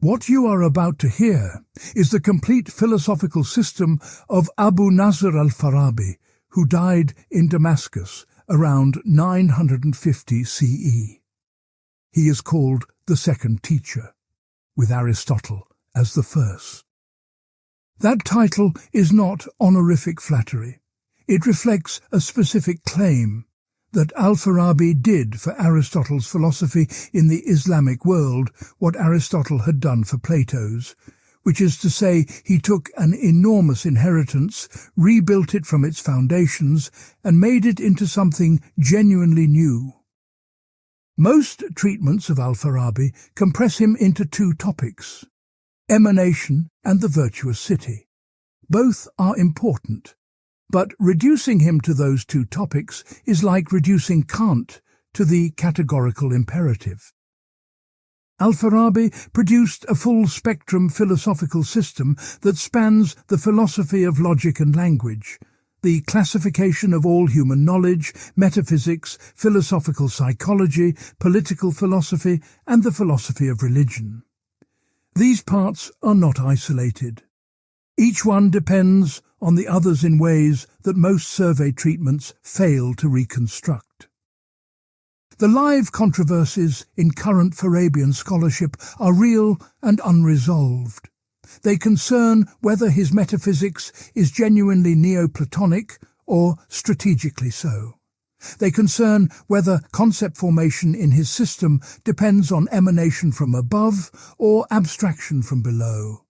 What you are about to hear is the complete philosophical system of Abu Nasr al-Farabi, who died in Damascus around 950 CE. He is called the second teacher, with Aristotle as the first. That title is not honorific flattery. It reflects a specific claim that al-Farabi did for Aristotle's philosophy in the Islamic world what Aristotle had done for Plato's, which is to say he took an enormous inheritance, rebuilt it from its foundations, and made it into something genuinely new. Most treatments of al-Farabi compress him into two topics: emanation and the virtuous city. Both are important, but reducing him to those two topics is like reducing Kant to the categorical imperative. Al-Farabi produced a full-spectrum philosophical system that spans the philosophy of logic and language, the classification of all human knowledge, metaphysics, philosophical psychology, political philosophy, and the philosophy of religion. These parts are not isolated. Each one depends on the others in ways that most survey treatments fail to reconstruct. The live controversies in current Farabian scholarship are real and unresolved. They concern whether his metaphysics is genuinely Neoplatonic or strategically so. They concern whether concept formation in his system depends on emanation from above or abstraction from below.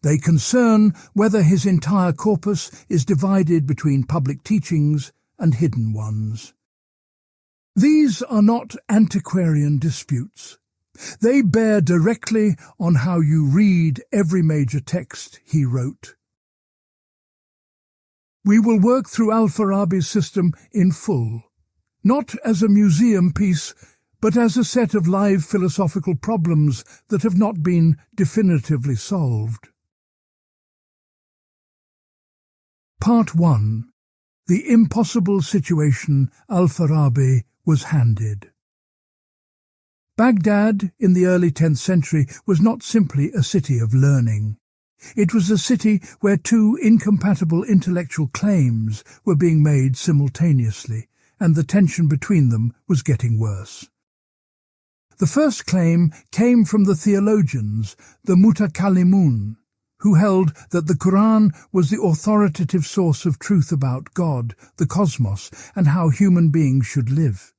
They concern whether his entire corpus is divided between public teachings and hidden ones. These are not antiquarian disputes. They bear directly on how you read every major text he wrote. We will work through al-Farabi's system in full, not as a museum piece, but as a set of live philosophical problems that have not been definitively solved. Part 1. The impossible situation al-Farabi was handed. Baghdad in the early 10th century was not simply a city of learning. It was a city where two incompatible intellectual claims were being made simultaneously, and the tension between them was getting worse. The first claim came from the theologians, the Mutakallimun, who held that the Quran was the authoritative source of truth about God, the cosmos, and how human beings should live.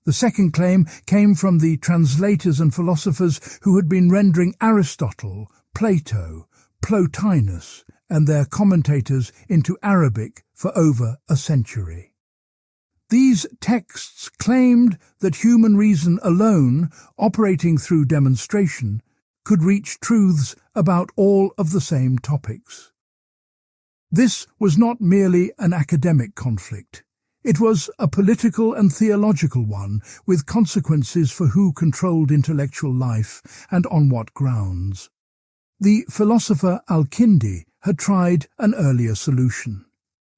The second claim came from the translators and philosophers who had been rendering Aristotle, Plato, Plotinus, and their commentators into Arabic for over a century. These texts claimed that human reason alone, operating through demonstration, could reach truths about all of the same topics. This was not merely an academic conflict. It was a political and theological one, with consequences for who controlled intellectual life and on what grounds. The philosopher al-Kindi had tried an earlier solution.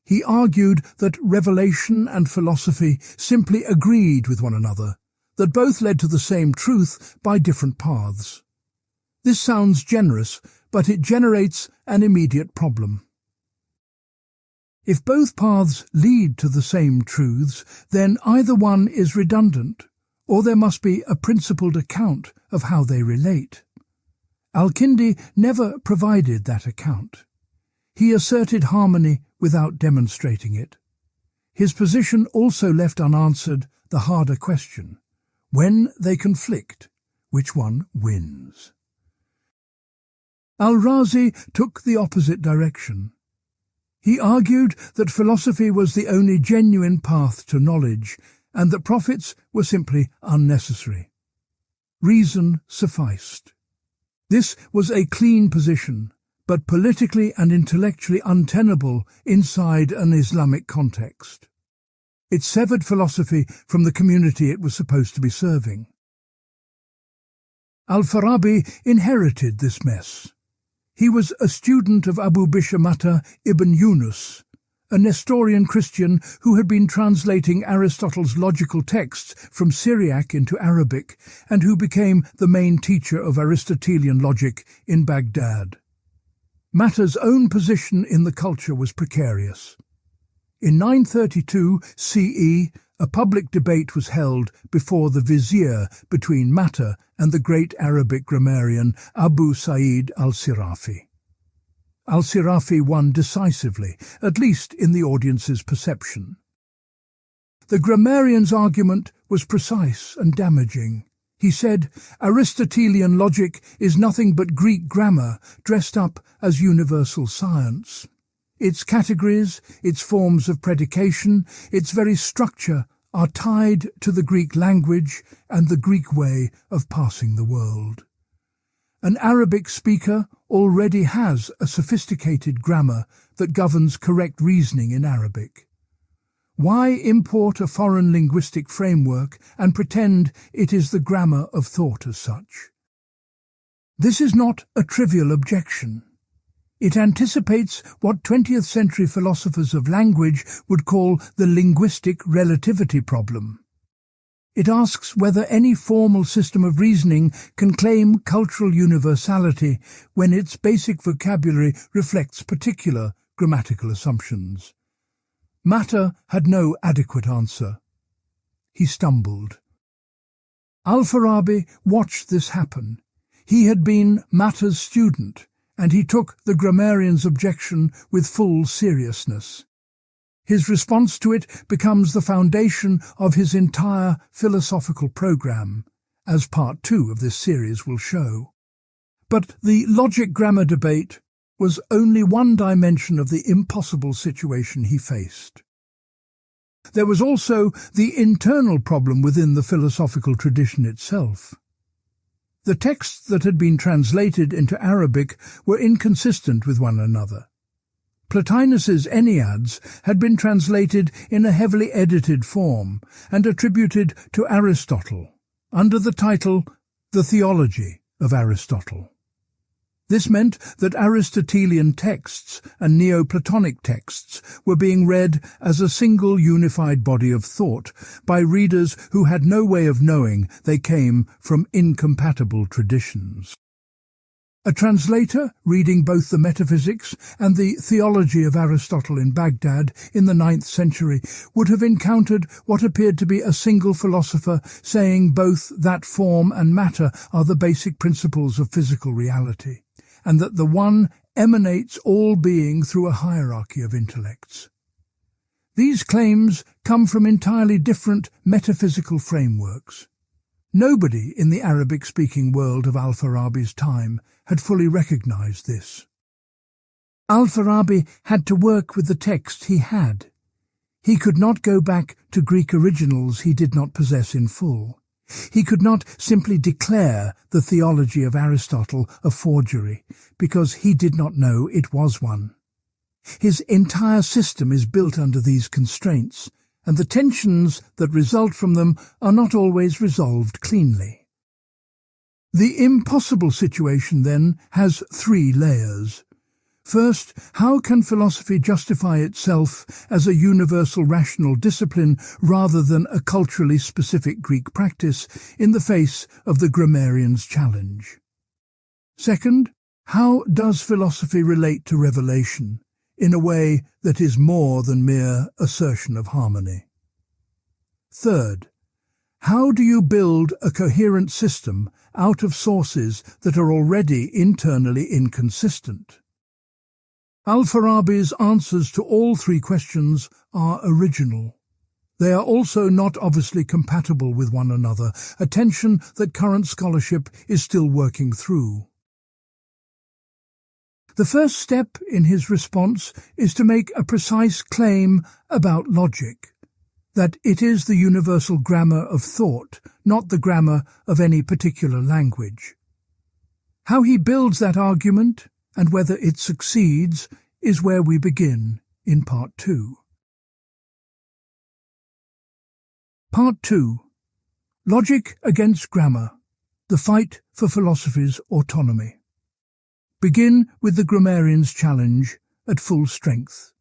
He argued that revelation and philosophy simply agreed with one another, that both led to the same truth by different paths. This sounds generous, but it generates an immediate problem. If both paths lead to the same truths, then either one is redundant, or there must be a principled account of how they relate. Al-Kindi never provided that account. He asserted harmony without demonstrating it. His position also left unanswered the harder question: when they conflict, which one wins? Al-Razi took the opposite direction. He argued that philosophy was the only genuine path to knowledge, and that prophets were simply unnecessary. Reason sufficed. This was a clean position, but politically and intellectually untenable inside an Islamic context. It severed philosophy from the community it was supposed to be serving. Al-Farabi inherited this mess. He was a student of Abu Bishamata ibn Yunus, a Nestorian Christian who had been translating Aristotle's logical texts from Syriac into Arabic and who became the main teacher of Aristotelian logic in Baghdad. Matter's own position in the culture was precarious. In 932 CE, a public debate was held before the vizier between Matter and the great Arabic grammarian Abu Sa'id al-Sirafi. Al-Sirafi won decisively, at least in the audience's perception. The grammarian's argument was precise and damaging. He said, Aristotelian logic is nothing but Greek grammar dressed up as universal science. Its categories, its forms of predication, its very structure are tied to the Greek language and the Greek way of passing the world. An Arabic speaker already has a sophisticated grammar that governs correct reasoning in Arabic. Why import a foreign linguistic framework and pretend it is the grammar of thought as such? This is not a trivial objection. It anticipates what 20th century philosophers of language would call the linguistic relativity problem. It asks whether any formal system of reasoning can claim cultural universality when its basic vocabulary reflects particular grammatical assumptions. Matter had no adequate answer. He stumbled. Al-Farabi watched this happen. He had been Matter's student, and he took the grammarian's objection with full seriousness. His response to it becomes the foundation of his entire philosophical program, as part 2 of this series will show. But the logic-grammar debate was only one dimension of the impossible situation he faced. There was also the internal problem within the philosophical tradition itself. The texts that had been translated into Arabic were inconsistent with one another. Plotinus's Enneads had been translated in a heavily edited form and attributed to Aristotle, under the title The Theology of Aristotle. This meant that Aristotelian texts and Neoplatonic texts were being read as a single unified body of thought by readers who had no way of knowing they came from incompatible traditions. A translator reading both the Metaphysics and the Theology of Aristotle in Baghdad in the 9th century would have encountered what appeared to be a single philosopher saying both that form and matter are the basic principles of physical reality, and that the one emanates all being through a hierarchy of intellects. These claims come from entirely different metaphysical frameworks. Nobody in the Arabic-speaking world of al-Farabi's time had fully recognized this. Al-Farabi had to work with the text he had. He could not go back to Greek originals he did not possess in full. He could not simply declare the theology of Aristotle a forgery, because he did not know it was one. His entire system is built under these constraints, and the tensions that result from them are not always resolved cleanly. The impossible situation, then, has 3 layers. First, how can philosophy justify itself as a universal rational discipline rather than a culturally specific Greek practice in the face of the grammarian's challenge? Second, how does philosophy relate to revelation in a way that is more than mere assertion of harmony? Third, how do you build a coherent system out of sources that are already internally inconsistent? Al-Farabi's answers to all 3 questions are original. They are also not obviously compatible with one another, a tension that current scholarship is still working through. The first step in his response is to make a precise claim about logic, that it is the universal grammar of thought, not the grammar of any particular language. How he builds that argument, and whether it succeeds, is where we begin in Part 2. Part 2. Logic against Grammar. The Fight for Philosophy's Autonomy. Begin with the grammarian's challenge at full strength.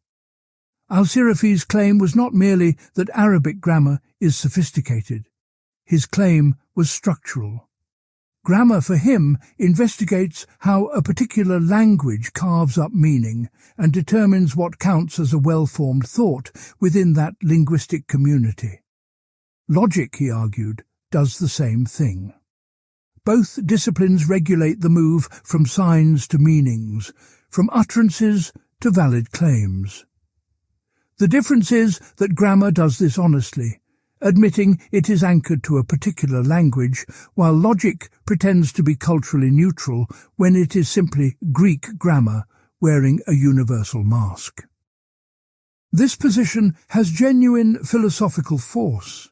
Al-Farabi's claim was not merely that Arabic grammar is sophisticated. His claim was structural. Grammar, for him, investigates how a particular language carves up meaning and determines what counts as a well-formed thought within that linguistic community. Logic, he argued, does the same thing. Both disciplines regulate the move from signs to meanings, from utterances to valid claims. The difference is that grammar does this honestly, admitting it is anchored to a particular language, while logic pretends to be culturally neutral when it is simply Greek grammar wearing a universal mask. This position has genuine philosophical force.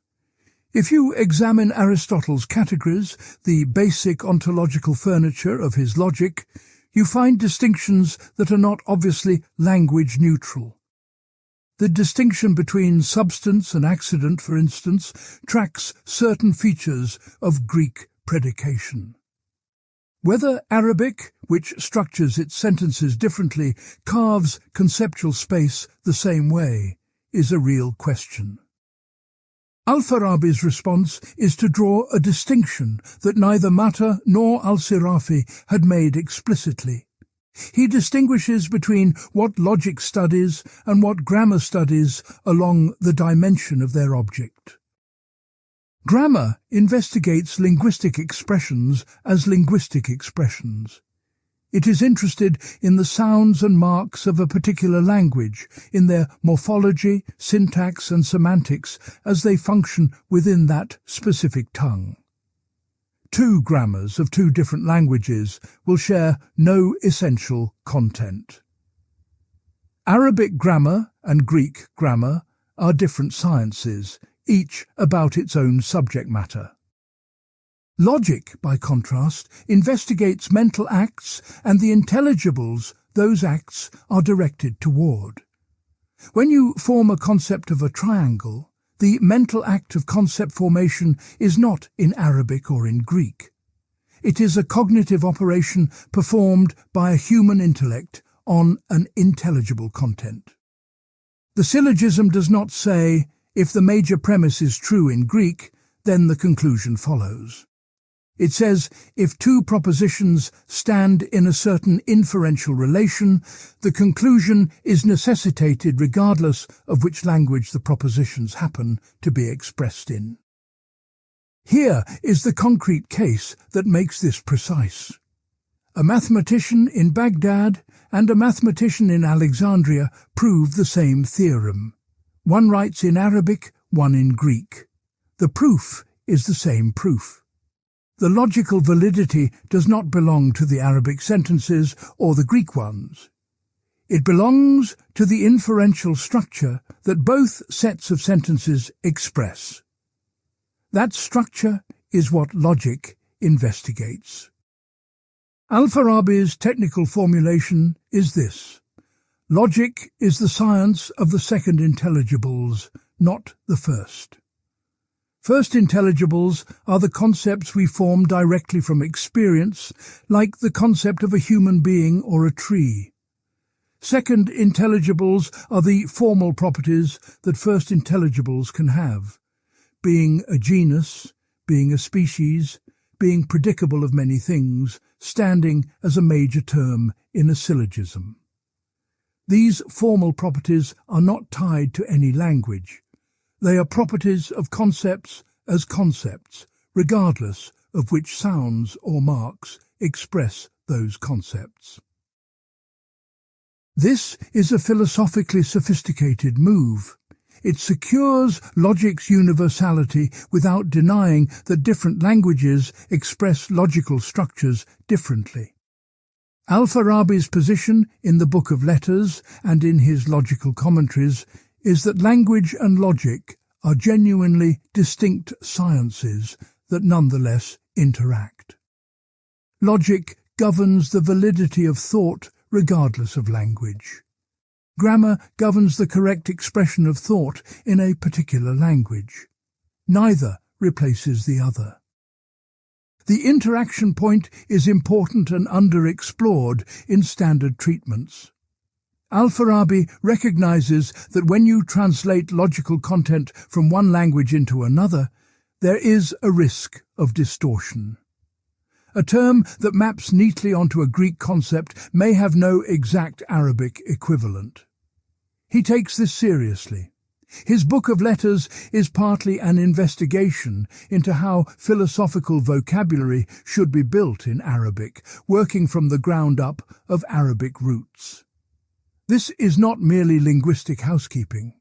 If you examine Aristotle's categories, the basic ontological furniture of his logic, you find distinctions that are not obviously language neutral. The distinction between substance and accident, for instance, tracks certain features of Greek predication. Whether Arabic, which structures its sentences differently, carves conceptual space the same way, is a real question. Al-Farabi's response is to draw a distinction that neither Mata nor al-Farabi had made explicitly. He distinguishes between what logic studies and what grammar studies along the dimension of their object. Grammar investigates linguistic expressions as linguistic expressions. It is interested in the sounds and marks of a particular language, in their morphology, syntax and semantics as they function within that specific tongue. Two grammars of two different languages will share no essential content. Arabic grammar and Greek grammar are different sciences, each about its own subject matter. Logic, by contrast, investigates mental acts and the intelligibles those acts are directed toward. When you form a concept of a triangle, the mental act of concept formation is not in Arabic or in Greek. It is a cognitive operation performed by a human intellect on an intelligible content. The syllogism does not say, if the major premise is true in Greek, then the conclusion follows. It says, if two propositions stand in a certain inferential relation, the conclusion is necessitated regardless of which language the propositions happen to be expressed in. Here is the concrete case that makes this precise. A mathematician in Baghdad and a mathematician in Alexandria prove the same theorem. One writes in Arabic, one in Greek. The proof is the same proof. The logical validity does not belong to the Arabic sentences or the Greek ones. It belongs to the inferential structure that both sets of sentences express. That structure is what logic investigates. Al-Farabi's technical formulation is this: logic is the science of the second intelligibles, not the first. First intelligibles are the concepts we form directly from experience, like the concept of a human being or a tree. Second intelligibles are the formal properties that first intelligibles can have: being a genus, being a species, being predicable of many things, standing as a major term in a syllogism. These formal properties are not tied to any language. They are properties of concepts as concepts, regardless of which sounds or marks express those concepts. This is a philosophically sophisticated move. It secures logic's universality without denying that different languages express logical structures differently. Al-Farabi's position in the Book of Letters and in his logical commentaries is that language and logic are genuinely distinct sciences that nonetheless interact. Logic governs the validity of thought regardless of language. Grammar governs the correct expression of thought in a particular language. Neither replaces the other. The interaction point is important and underexplored in standard treatments. Al-Farabi recognizes that when you translate logical content from one language into another, there is a risk of distortion. A term that maps neatly onto a Greek concept may have no exact Arabic equivalent. He takes this seriously. His book of letters is partly an investigation into how philosophical vocabulary should be built in Arabic, working from the ground up of Arabic roots. This is not merely linguistic housekeeping.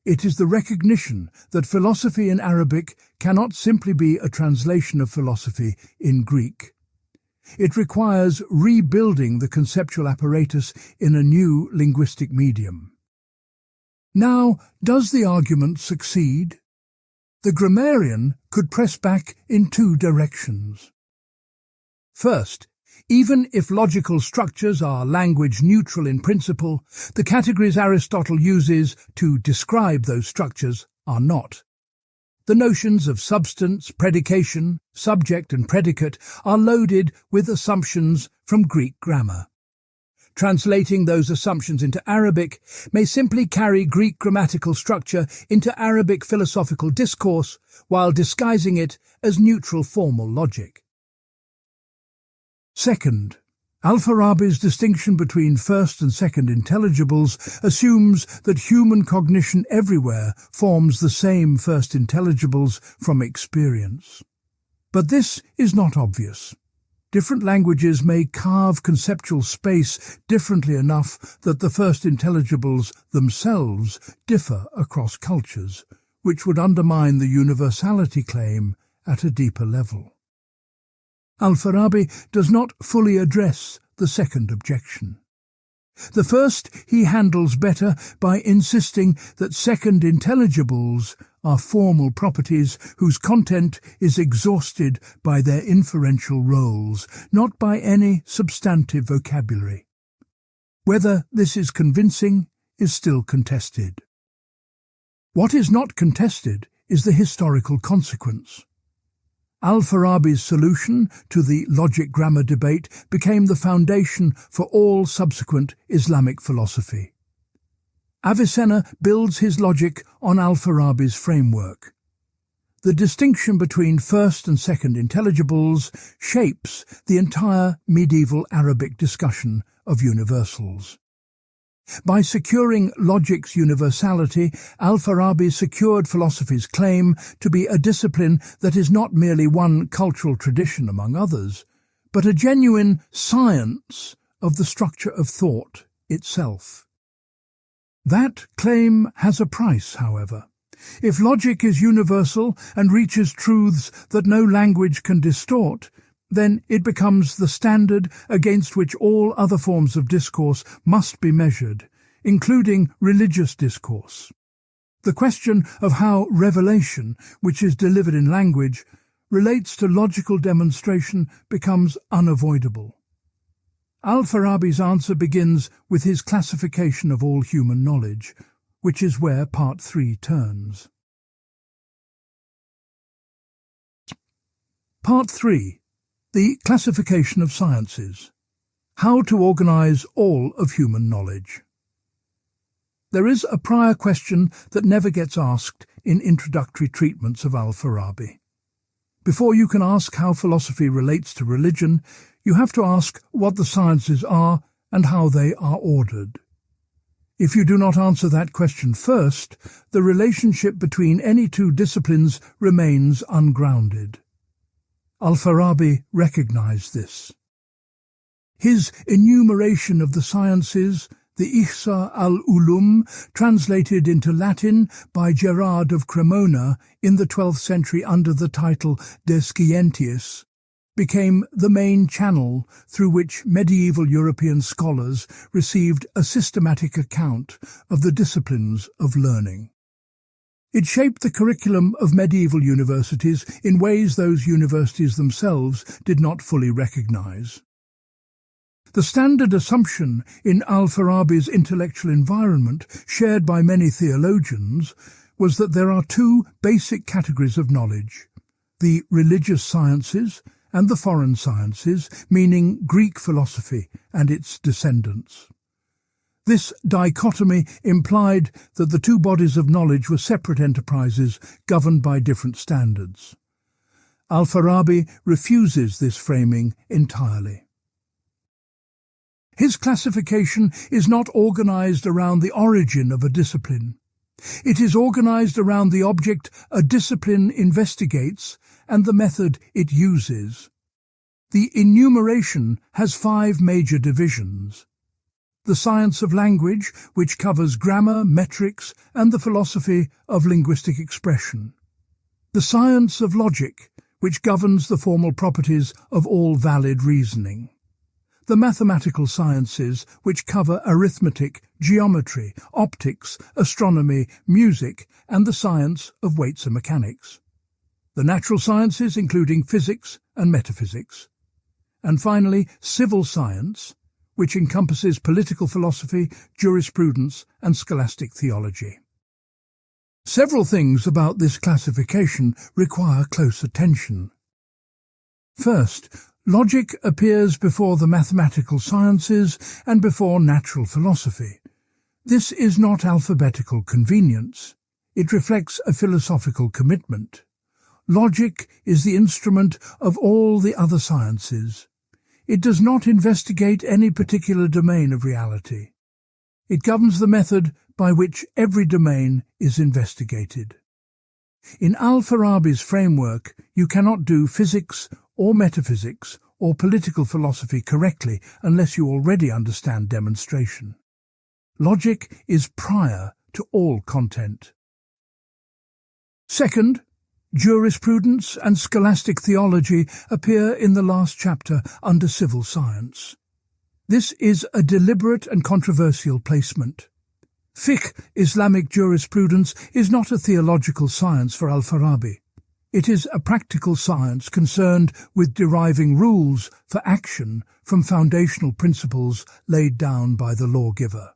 It is the recognition that philosophy in Arabic cannot simply be a translation of philosophy in Greek. It requires rebuilding the conceptual apparatus in a new linguistic medium. Now, does the argument succeed? The grammarian could press back in two directions. First, even if logical structures are language-neutral in principle, the categories Aristotle uses to describe those structures are not. The notions of substance, predication, subject and predicate are loaded with assumptions from Greek grammar. Translating those assumptions into Arabic may simply carry Greek grammatical structure into Arabic philosophical discourse while disguising it as neutral formal logic. Second, al-Farabi's distinction between first and second intelligibles assumes that human cognition everywhere forms the same first intelligibles from experience. But this is not obvious. Different languages may carve conceptual space differently enough that the first intelligibles themselves differ across cultures, which would undermine the universality claim at a deeper level. Al-Farabi does not fully address the second objection. The first he handles better by insisting that second intelligibles are formal properties whose content is exhausted by their inferential roles, not by any substantive vocabulary. Whether this is convincing is still contested. What is not contested is the historical consequence. Al-Farabi's solution to the logic-grammar debate became the foundation for all subsequent Islamic philosophy. Avicenna builds his logic on Al-Farabi's framework. The distinction between first and second intelligibles shapes the entire medieval Arabic discussion of universals. By securing logic's universality, al-Farabi secured philosophy's claim to be a discipline that is not merely one cultural tradition among others, but a genuine science of the structure of thought itself. That claim has a price, however. If logic is universal and reaches truths that no language can distort, then it becomes the standard against which all other forms of discourse must be measured, including religious discourse. The question of how revelation, which is delivered in language, relates to logical demonstration becomes unavoidable. Al-Farabi's answer begins with his classification of all human knowledge, which is where Part 3 turns. Part 3. The classification of sciences. How to organize all of human knowledge. There is a prior question that never gets asked in introductory treatments of al-Farabi. Before you can ask how philosophy relates to religion, you have to ask what the sciences are and how they are ordered. If you do not answer that question first, the relationship between any two disciplines remains ungrounded. Al-Farabi recognized this. His enumeration of the sciences, the Ihsa al-Ulum, translated into Latin by Gerard of Cremona in the 12th century under the title De Scientiis, became the main channel through which medieval European scholars received a systematic account of the disciplines of learning. It shaped the curriculum of medieval universities in ways those universities themselves did not fully recognize. The standard assumption in al-Farabi's intellectual environment, shared by many theologians, was that there are two basic categories of knowledge: the religious sciences and the foreign sciences, meaning Greek philosophy and its descendants. This dichotomy implied that the two bodies of knowledge were separate enterprises governed by different standards. Al-Farabi refuses this framing entirely. His classification is not organized around the origin of a discipline. It is organized around the object a discipline investigates and the method it uses. The enumeration has 5 major divisions. The science of language, which covers grammar, metrics, and the philosophy of linguistic expression. The science of logic, which governs the formal properties of all valid reasoning. The mathematical sciences, which cover arithmetic, geometry, optics, astronomy, music, and the science of weights and mechanics. The natural sciences, including physics and metaphysics. And finally, civil science, which encompasses political philosophy, jurisprudence, and scholastic theology. Several things about this classification require close attention. First, logic appears before the mathematical sciences and before natural philosophy. This is not alphabetical convenience. It reflects a philosophical commitment. Logic is the instrument of all the other sciences. It does not investigate any particular domain of reality. It governs the method by which every domain is investigated. In al-Farabi's framework, you cannot do physics or metaphysics or political philosophy correctly unless you already understand demonstration. Logic is prior to all content. Second, jurisprudence and scholastic theology appear in the last chapter under civil science. This is a deliberate and controversial placement. Fiqh, Islamic jurisprudence, is not a theological science for al-Farabi. It is a practical science concerned with deriving rules for action from foundational principles laid down by the lawgiver.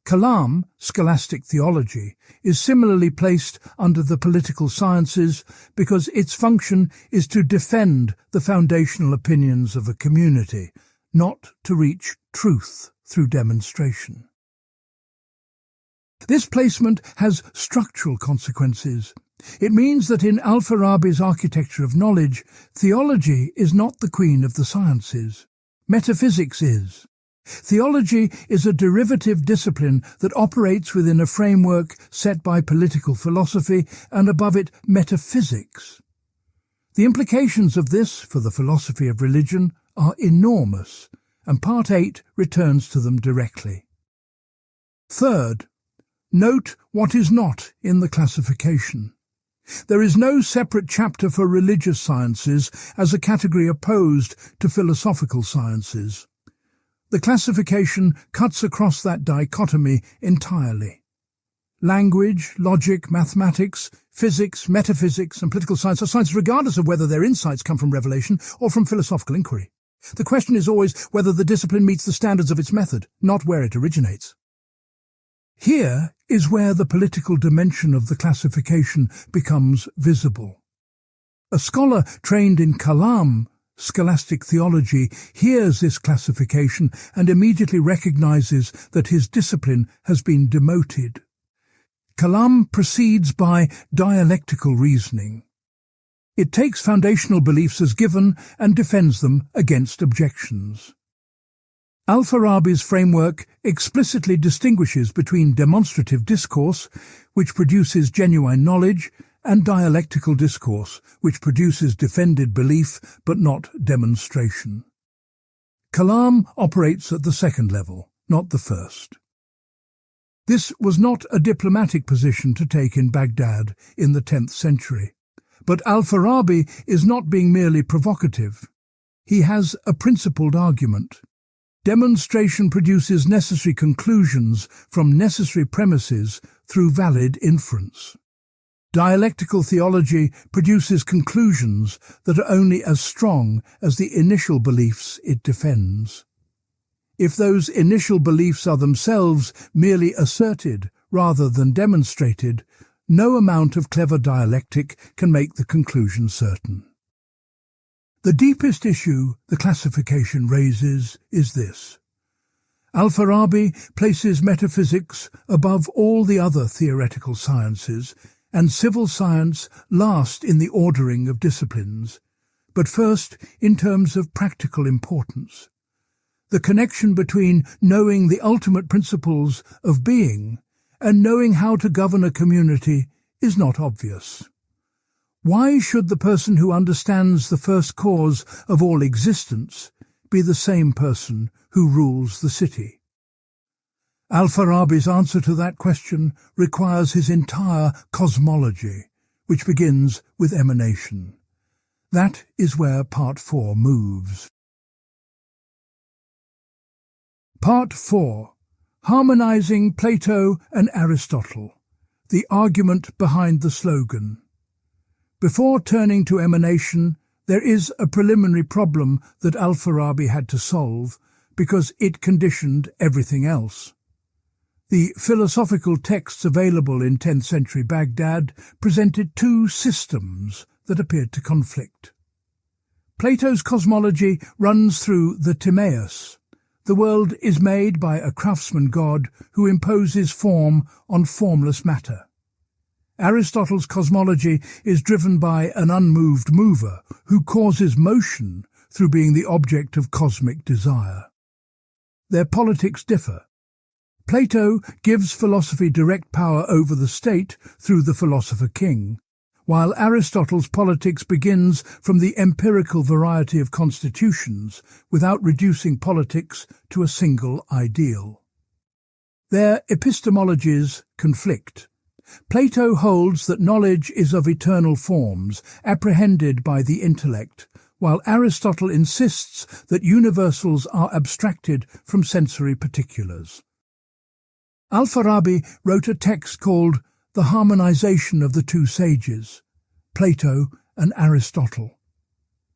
Kalam, scholastic theology, is similarly placed under the political sciences because its function is to defend the foundational opinions of a community, not to reach truth through demonstration. This placement has structural consequences. It means that in al-Farabi's architecture of knowledge, theology is not the queen of the sciences. Metaphysics is. Theology is a derivative discipline that operates within a framework set by political philosophy and above it metaphysics. The implications of this for the philosophy of religion are enormous, and Part 8 returns to them directly. Third, note what is not in the classification. There is no separate chapter for religious sciences as a category opposed to philosophical sciences. The classification cuts across that dichotomy entirely. Language, logic, mathematics, physics, metaphysics, and political science are sciences regardless of whether their insights come from revelation or from philosophical inquiry. The question is always whether the discipline meets the standards of its method, not where it originates. Here is where the political dimension of the classification becomes visible. A scholar trained in Kalam, scholastic theology, hears this classification and immediately recognizes that his discipline has been demoted. Kalam proceeds by dialectical reasoning. It takes foundational beliefs as given and defends them against objections. Al-Farabi's framework explicitly distinguishes between demonstrative discourse, which produces genuine knowledge, and dialectical discourse, which produces defended belief but not demonstration. Kalam operates at the second level, not the first. This was not a diplomatic position to take in Baghdad in the 10th century, but al-Farabi is not being merely provocative. He has a principled argument. Demonstration produces necessary conclusions from necessary premises through valid inference. Dialectical theology produces conclusions that are only as strong as the initial beliefs it defends. If those initial beliefs are themselves merely asserted rather than demonstrated, no amount of clever dialectic can make the conclusion certain. The deepest issue the classification raises is this. Al-Farabi places metaphysics above all the other theoretical sciences, and civil science last in the ordering of disciplines, but first in terms of practical importance. The connection between knowing the ultimate principles of being and knowing how to govern a community is not obvious. Why should the person who understands the first cause of all existence be the same person who rules the city? Al-Farabi's answer to that question requires his entire cosmology, which begins with emanation. That is where Part 4 moves. Part 4. Harmonizing Plato and Aristotle. The argument behind the slogan. Before turning to emanation, there is a preliminary problem that Al-Farabi had to solve because it conditioned everything else. The philosophical texts available in 10th century Baghdad presented two systems that appeared to conflict. Plato's cosmology runs through the Timaeus. The world is made by a craftsman god who imposes form on formless matter. Aristotle's cosmology is driven by an unmoved mover who causes motion through being the object of cosmic desire. Their politics differ. Plato gives philosophy direct power over the state through the philosopher king, while Aristotle's politics begins from the empirical variety of constitutions without reducing politics to a single ideal. Their epistemologies conflict. Plato holds that knowledge is of eternal forms, apprehended by the intellect, while Aristotle insists that universals are abstracted from sensory particulars. Al-Farabi wrote a text called The Harmonization of the Two Sages, Plato and Aristotle.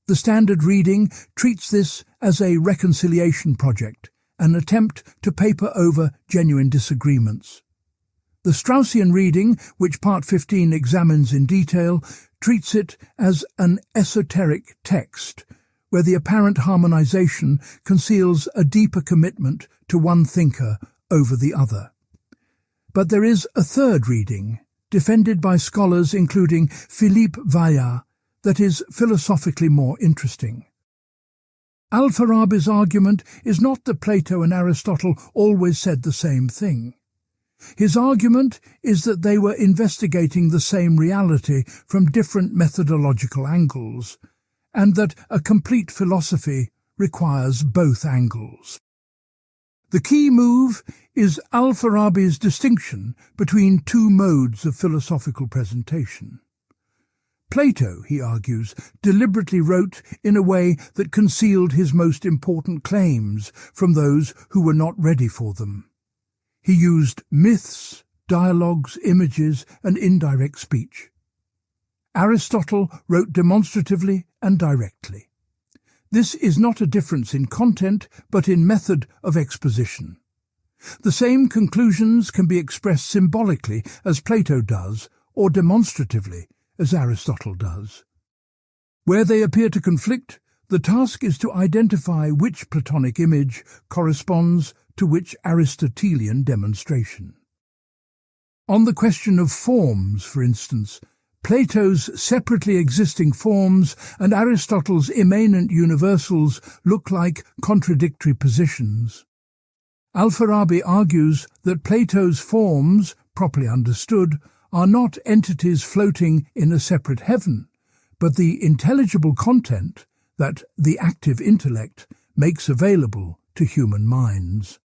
The standard reading treats this as a reconciliation project, an attempt to paper over genuine disagreements. The Straussian reading, which Part 15 examines in detail, treats it as an esoteric text, where the apparent harmonization conceals a deeper commitment to one thinker over the other. But there is a third reading, defended by scholars including Philippe Vaillat, that is philosophically more interesting. Al-Farabi's argument is not that Plato and Aristotle always said the same thing. His argument is that they were investigating the same reality from different methodological angles, and that a complete philosophy requires both angles. The key move is Al-Farabi's distinction between two modes of philosophical presentation. Plato, he argues, deliberately wrote in a way that concealed his most important claims from those who were not ready for them. He used myths, dialogues, images, and indirect speech. Aristotle wrote demonstratively and directly. This is not a difference in content, but in method of exposition. The same conclusions can be expressed symbolically, as Plato does, or demonstratively, as Aristotle does. Where they appear to conflict, the task is to identify which Platonic image corresponds to which Aristotelian demonstration. On the question of forms, for instance, Plato's separately existing forms and Aristotle's immanent universals look like contradictory positions. Al-Farabi argues that Plato's forms, properly understood, are not entities floating in a separate heaven, but the intelligible content that the active intellect makes available to human minds.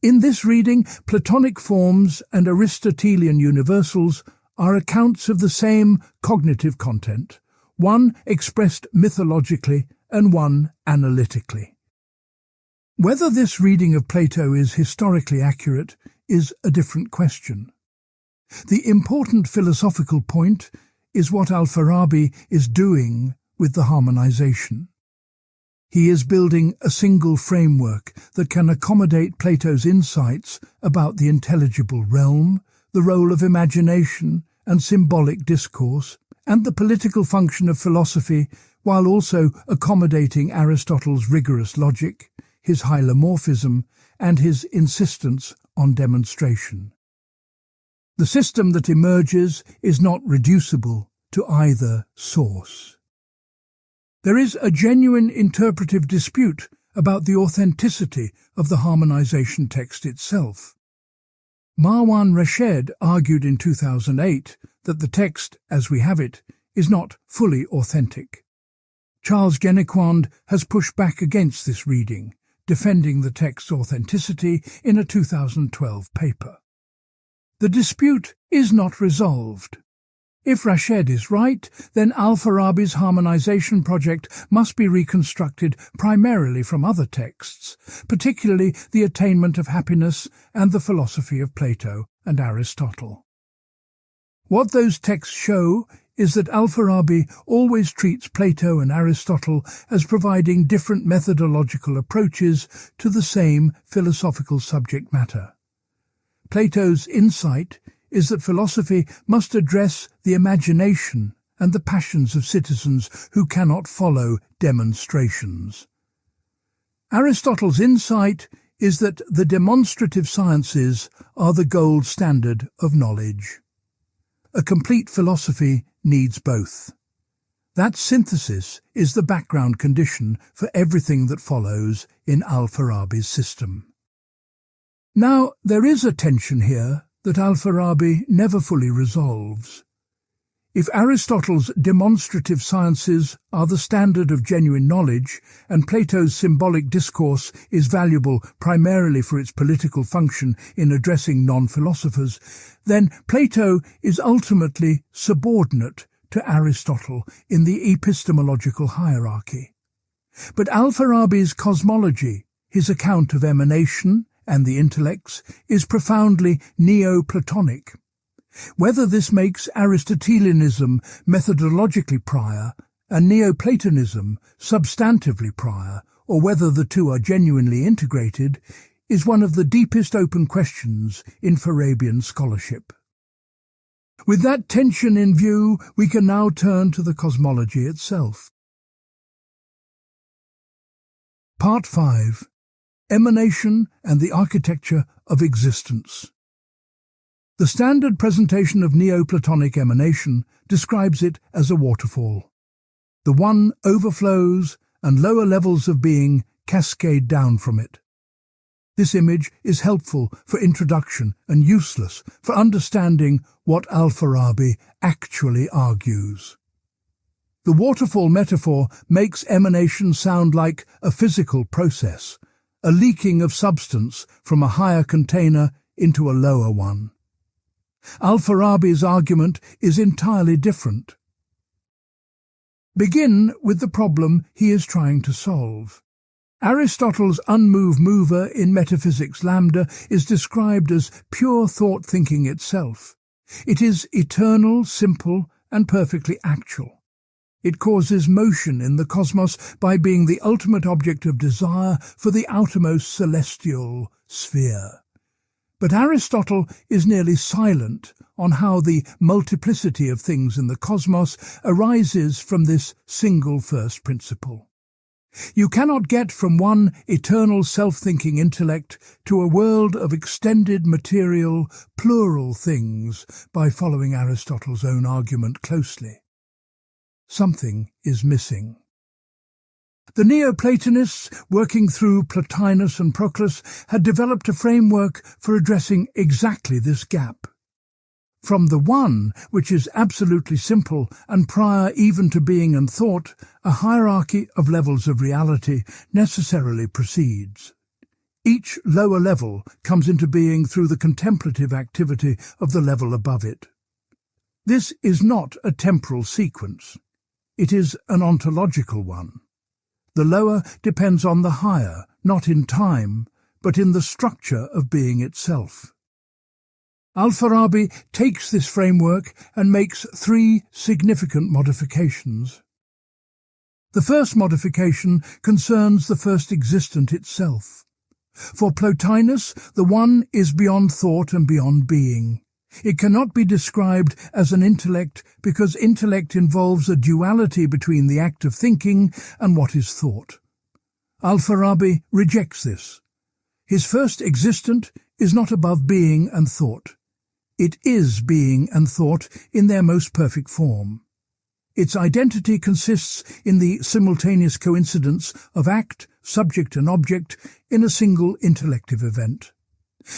In this reading, Platonic forms and Aristotelian universals are accounts of the same cognitive content, one expressed mythologically and one analytically. Whether this reading of Plato is historically accurate is a different question. The important philosophical point is what Al-Farabi is doing with the harmonization. He is building a single framework that can accommodate Plato's insights about the intelligible realm, the role of imagination and symbolic discourse, and the political function of philosophy, while also accommodating Aristotle's rigorous logic, his hylomorphism, and his insistence on demonstration. The system that emerges is not reducible to either source. There is a genuine interpretive dispute about the authenticity of the harmonization text itself. Marwan Rashed argued in 2008 that the text, as we have it, is not fully authentic. Charles Genequand has pushed back against this reading, defending the text's authenticity in a 2012 paper. The dispute is not resolved. If Rashed is right, then al-Farabi's harmonization project must be reconstructed primarily from other texts, particularly The Attainment of Happiness and the philosophy of Plato and Aristotle. What those texts show is that al-Farabi always treats Plato and Aristotle as providing different methodological approaches to the same philosophical subject matter. Plato's insight is that philosophy must address the imagination and the passions of citizens who cannot follow demonstrations. Aristotle's insight is that the demonstrative sciences are the gold standard of knowledge. A complete philosophy needs both. That synthesis is the background condition for everything that follows in al-Farabi's system. Now, there is a tension here that al-Farabi never fully resolves. If Aristotle's demonstrative sciences are the standard of genuine knowledge, and Plato's symbolic discourse is valuable primarily for its political function in addressing non-philosophers, then Plato is ultimately subordinate to Aristotle in the epistemological hierarchy. But al-Farabi's cosmology, his account of emanation, and the intellects, is profoundly Neoplatonic. Whether this makes Aristotelianism methodologically prior and Neoplatonism substantively prior, or whether the two are genuinely integrated, is one of the deepest open questions in Farabian scholarship. With that tension in view, we can now turn to the cosmology itself. Part 5. Emanation and the Architecture of Existence. The standard presentation of Neoplatonic emanation describes it as a waterfall. The one overflows and lower levels of being cascade down from it. This image is helpful for introduction and useless for understanding what al-Farabi actually argues. The waterfall metaphor makes emanation sound like a physical process, a leaking of substance from a higher container into a lower one. Al-Farabi's argument is entirely different. Begin with the problem he is trying to solve. Aristotle's unmoved mover in Metaphysics Lambda is described as pure thought-thinking itself. It is eternal, simple, and perfectly actual. It causes motion in the cosmos by being the ultimate object of desire for the outermost celestial sphere. But Aristotle is nearly silent on how the multiplicity of things in the cosmos arises from this single first principle. You cannot get from one eternal self-thinking intellect to a world of extended material, plural things by following Aristotle's own argument closely. Something is missing. The Neoplatonists, working through Plotinus and Proclus, had developed a framework for addressing exactly this gap. From the one, which is absolutely simple and prior even to being and thought, a hierarchy of levels of reality necessarily proceeds. Each lower level comes into being through the contemplative activity of the level above it. This is not a temporal sequence. It is an ontological one. The lower depends on the higher, not in time, but in the structure of being itself. Al-Farabi takes this framework and makes three significant modifications. The first modification concerns the first existent itself. For Plotinus, the one is beyond thought and beyond being. It cannot be described as an intellect because intellect involves a duality between the act of thinking and what is thought. Al-Farabi rejects this. His first existent is not above being and thought. It is being and thought in their most perfect form. Its identity consists in the simultaneous coincidence of act, subject and object in a single intellective event.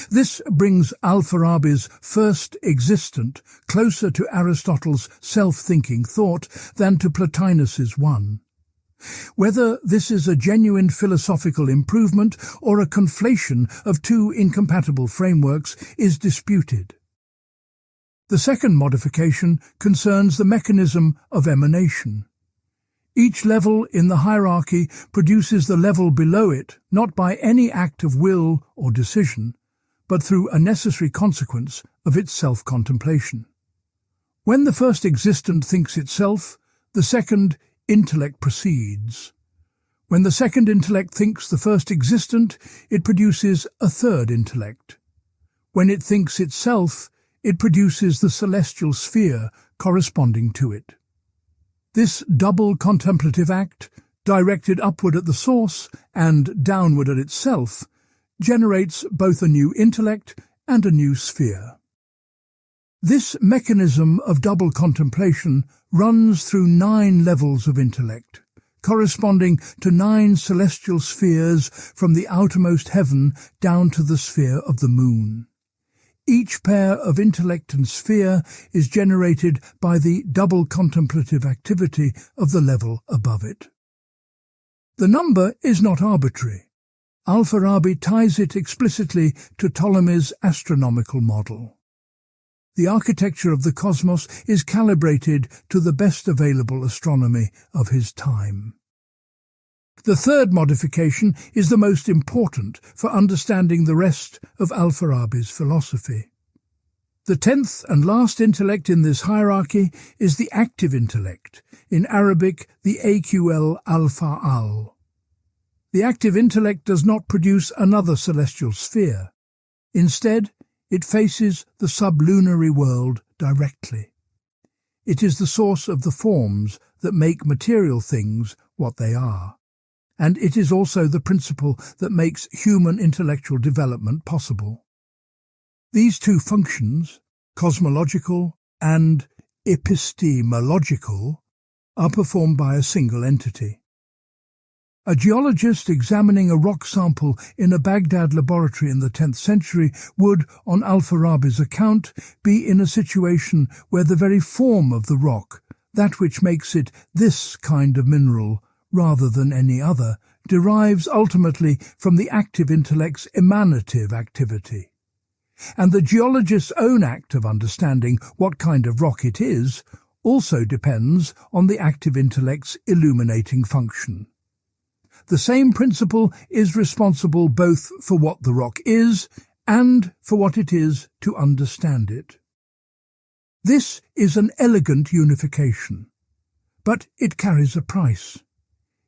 This brings al-Farabi's first existent closer to Aristotle's self-thinking thought than to Plotinus's one. Whether this is a genuine philosophical improvement or a conflation of two incompatible frameworks is disputed. The second modification concerns the mechanism of emanation. Each level in the hierarchy produces the level below it not by any act of will or decision, but through a necessary consequence of its self-contemplation. When the first existent thinks itself, the second intellect proceeds. When the second intellect thinks the first existent, it produces a third intellect. When it thinks itself, it produces the celestial sphere corresponding to it. This double contemplative act, directed upward at the source and downward at itself, generates both a new intellect and a new sphere. This mechanism of double contemplation runs through 9 levels of intellect, corresponding to 9 celestial spheres from the outermost heaven down to the sphere of the moon. Each pair of intellect and sphere is generated by the double contemplative activity of the level above it. The number is not arbitrary. Al-Farabi ties it explicitly to Ptolemy's astronomical model. The architecture of the cosmos is calibrated to the best available astronomy of his time. The third modification is the most important for understanding the rest of al-Farabi's philosophy. The 10th and last intellect in this hierarchy is the active intellect, in Arabic the aql al-fa'al. The active intellect does not produce another celestial sphere. Instead, it faces the sublunary world directly. It is the source of the forms that make material things what they are, and it is also the principle that makes human intellectual development possible. These two functions, cosmological and epistemological, are performed by a single entity. A geologist examining a rock sample in a Baghdad laboratory in the 10th century would, on al-Farabi's account, be in a situation where the very form of the rock, that which makes it this kind of mineral rather than any other, derives ultimately from the active intellect's emanative activity. And the geologist's own act of understanding what kind of rock it is also depends on the active intellect's illuminating function. The same principle is responsible both for what the rock is and for what it is to understand it. This is an elegant unification, but it carries a price.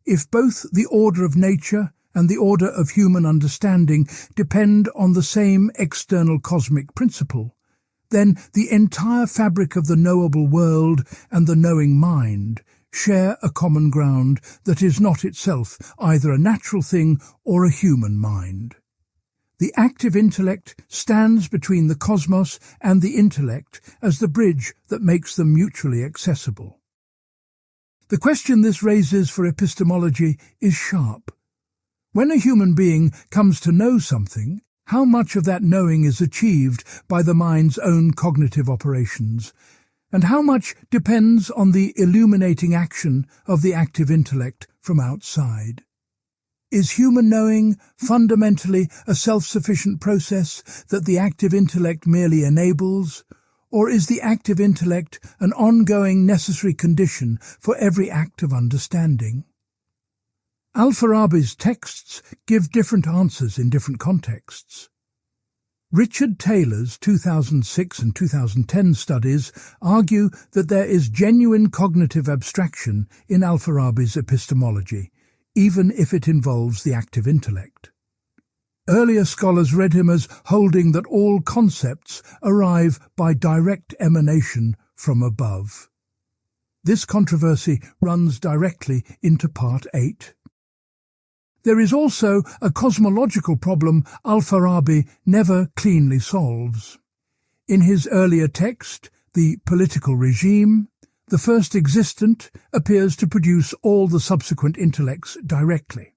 If both the order of nature and the order of human understanding depend on the same external cosmic principle, then the entire fabric of the knowable world and the knowing mind share a common ground that is not itself either a natural thing or a human mind. The active intellect stands between the cosmos and the intellect as the bridge that makes them mutually accessible. The question this raises for epistemology is sharp. When a human being comes to know something, how much of that knowing is achieved by the mind's own cognitive operations, and how much depends on the illuminating action of the active intellect from outside? Is human knowing fundamentally a self-sufficient process that the active intellect merely enables, or is the active intellect an ongoing necessary condition for every act of understanding? Al-Farabi's texts give different answers in different contexts. Richard Taylor's 2006 and 2010 studies argue that there is genuine cognitive abstraction in al-Farabi's epistemology, even if it involves the active intellect. Earlier scholars read him as holding that all concepts arrive by direct emanation from above. This controversy runs directly into Part 8. There is also a cosmological problem al-Farabi never cleanly solves. In his earlier text, The Political Regime, the first existent appears to produce all the subsequent intellects directly.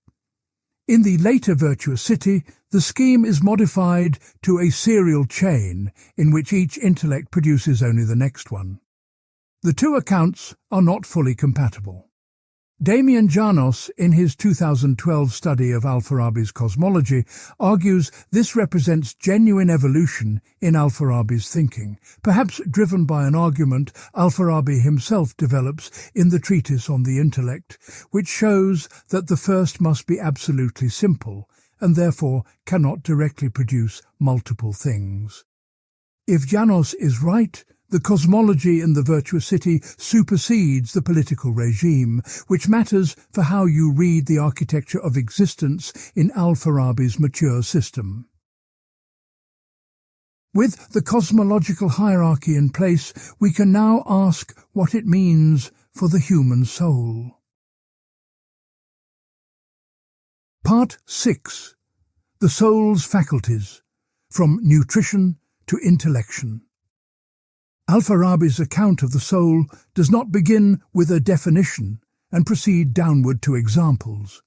In the later Virtuous City, the scheme is modified to a serial chain in which each intellect produces only the next one. The two accounts are not fully compatible. Damian Janos, in his 2012 study of al-Farabi's cosmology, argues this represents genuine evolution in al-Farabi's thinking, perhaps driven by an argument al-Farabi himself develops in the treatise on the Intellect, which shows that the first must be absolutely simple, and therefore cannot directly produce multiple things. If Janos is right, the cosmology in the Virtuous City supersedes the political regime, which matters for how you read the architecture of existence in al-Farabi's mature system. With the cosmological hierarchy in place, we can now ask what it means for the human soul. Part 6. The Soul's Faculties, from Nutrition to Intellection. Al-Farabi's account of the soul does not begin with a definition and proceed downward to examples.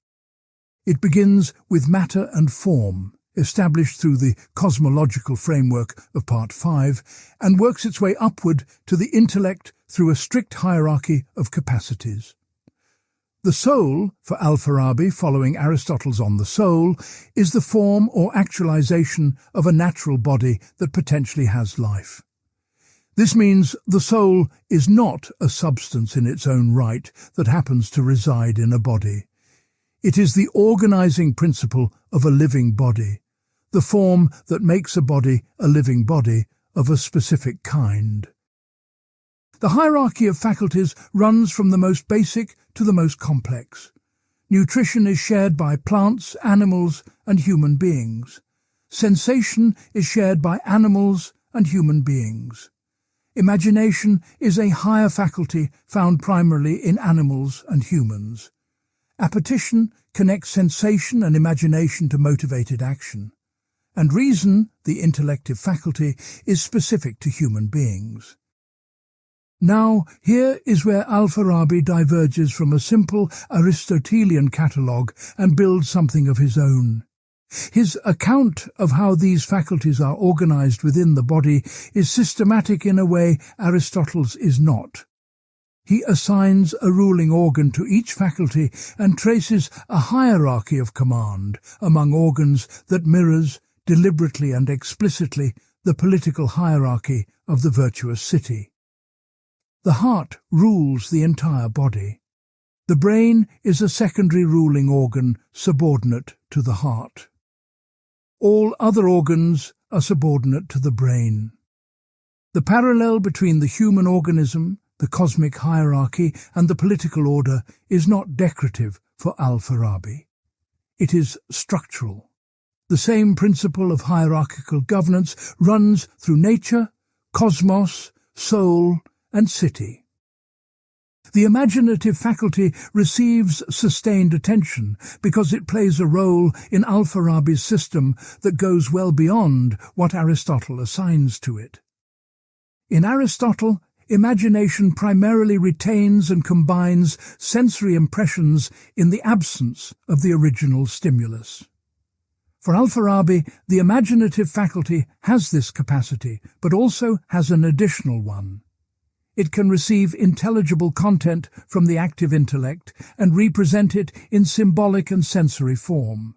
It begins with matter and form, established through the cosmological framework of Part 5, and works its way upward to the intellect through a strict hierarchy of capacities. The soul, for al-Farabi, following Aristotle's On the Soul, is the form or actualization of a natural body that potentially has life. This means the soul is not a substance in its own right that happens to reside in a body. It is the organizing principle of a living body, the form that makes a body a living body of a specific kind. The hierarchy of faculties runs from the most basic to the most complex. Nutrition is shared by plants, animals, and human beings. Sensation is shared by animals and human beings. Imagination is a higher faculty found primarily in animals and humans. Appetition connects sensation and imagination to motivated action. And reason, the intellective faculty, is specific to human beings. Now, here is where al-Farabi diverges from a simple Aristotelian catalogue and builds something of his own. His account of how these faculties are organized within the body is systematic in a way Aristotle's is not. He assigns a ruling organ to each faculty and traces a hierarchy of command among organs that mirrors, deliberately and explicitly, the political hierarchy of the Virtuous City. The heart rules the entire body. The brain is a secondary ruling organ subordinate to the heart. All other organs are subordinate to the brain. The parallel between the human organism, the cosmic hierarchy, and the political order is not decorative for al-Farabi. It is structural. The same principle of hierarchical governance runs through nature, cosmos, soul, and city. The imaginative faculty receives sustained attention because it plays a role in al-Farabi's system that goes well beyond what Aristotle assigns to it. In Aristotle, imagination primarily retains and combines sensory impressions in the absence of the original stimulus. For al-Farabi, the imaginative faculty has this capacity, but also has an additional one. It can receive intelligible content from the active intellect and represent it in symbolic and sensory form.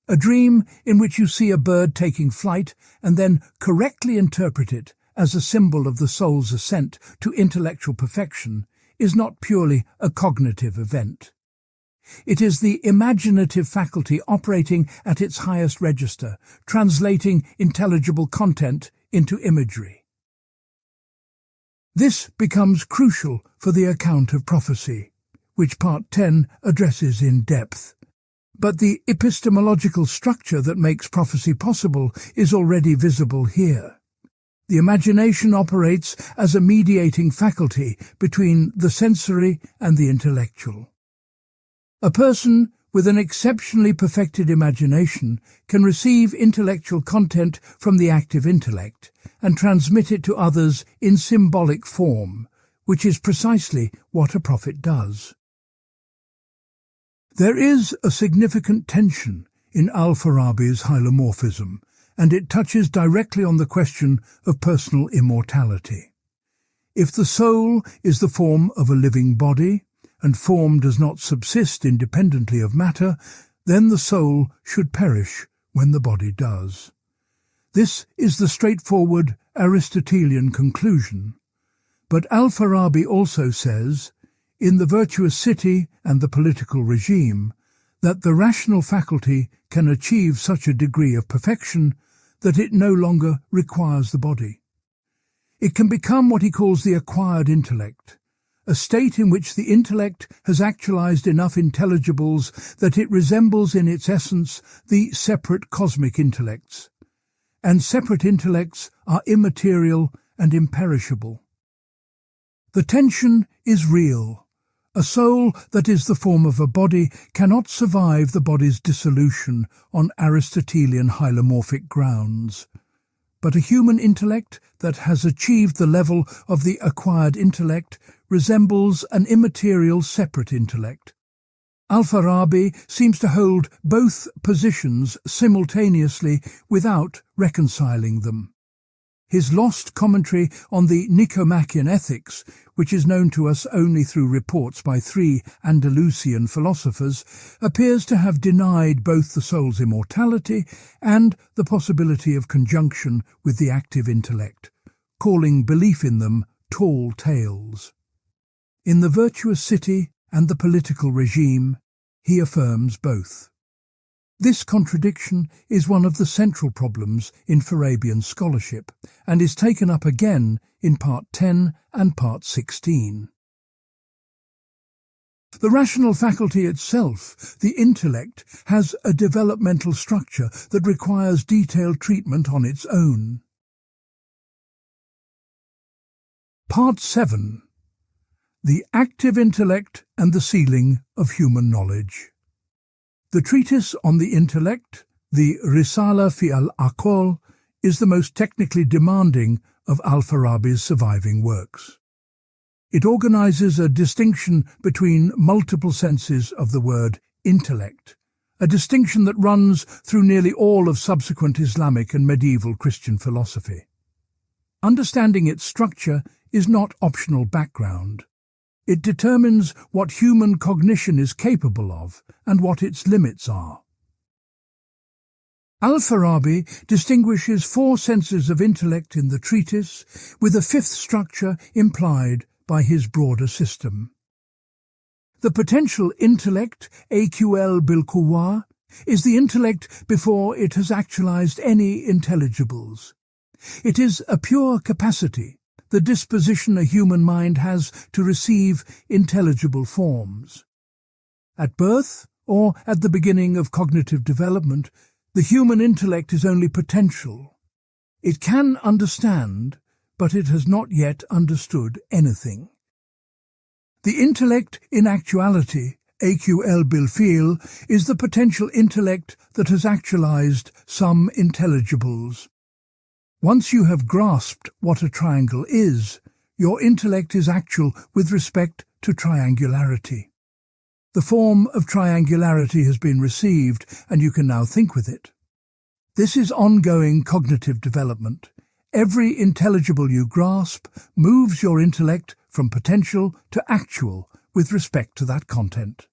A dream in which you see a bird taking flight and then correctly interpret it as a symbol of the soul's ascent to intellectual perfection is not purely a cognitive event. It is the imaginative faculty operating at its highest register, translating intelligible content into imagery. This becomes crucial for the account of prophecy, which Part 10 addresses in depth. But the epistemological structure that makes prophecy possible is already visible here. The imagination operates as a mediating faculty between the sensory and the intellectual. A person with an exceptionally perfected imagination, can receive intellectual content from the active intellect and transmit it to others in symbolic form, which is precisely what a prophet does. There is a significant tension in al-Farabi's hylomorphism, and it touches directly on the question of personal immortality. If the soul is the form of a living body, and form does not subsist independently of matter, then the soul should perish when the body does. This is the straightforward Aristotelian conclusion. But al-Farabi also says, in the virtuous city and the political regime, that the rational faculty can achieve such a degree of perfection that it no longer requires the body. It can become what he calls the acquired intellect, a state in which the intellect has actualized enough intelligibles that it resembles in its essence the separate cosmic intellects, and separate intellects are immaterial and imperishable. The tension is real. A soul that is the form of a body cannot survive the body's dissolution on Aristotelian hylomorphic grounds. But a human intellect that has achieved the level of the acquired intellect resembles an immaterial separate intellect. Al-Farabi seems to hold both positions simultaneously without reconciling them. His lost commentary on the Nicomachean Ethics, which is known to us only through reports by 3 Andalusian philosophers, appears to have denied both the soul's immortality and the possibility of conjunction with the active intellect, calling belief in them tall tales. In the virtuous city and the political regime, he affirms both. This contradiction is one of the central problems in Farabian scholarship and is taken up again in Part 10 and Part 16. The rational faculty itself, the intellect, has a developmental structure that requires detailed treatment on its own. Part 7. The active intellect and the ceiling of human knowledge. The treatise on the intellect, the Risala fi al-Aql, is the most technically demanding of al-Farabi's surviving works. It organizes a distinction between multiple senses of the word intellect, a distinction that runs through nearly all of subsequent Islamic and medieval Christian philosophy. Understanding its structure is not optional background. It determines what human cognition is capable of and what its limits are. Al-Farabi distinguishes 4 senses of intellect in the treatise, with a 5th structure implied by his broader system. The potential intellect, AQL bil-Quwa, is the intellect before it has actualized any intelligibles. It is a pure capacity, the disposition a human mind has to receive intelligible forms. At birth, or at the beginning of cognitive development, the human intellect is only potential. It can understand, but it has not yet understood anything. The intellect in actuality, AQL bil-Fi'l, is the potential intellect that has actualized some intelligibles. Once you have grasped what a triangle is, your intellect is actual with respect to triangularity. The form of triangularity has been received, and you can now think with it. This is ongoing cognitive development. Every intelligible you grasp moves your intellect from potential to actual with respect to that content.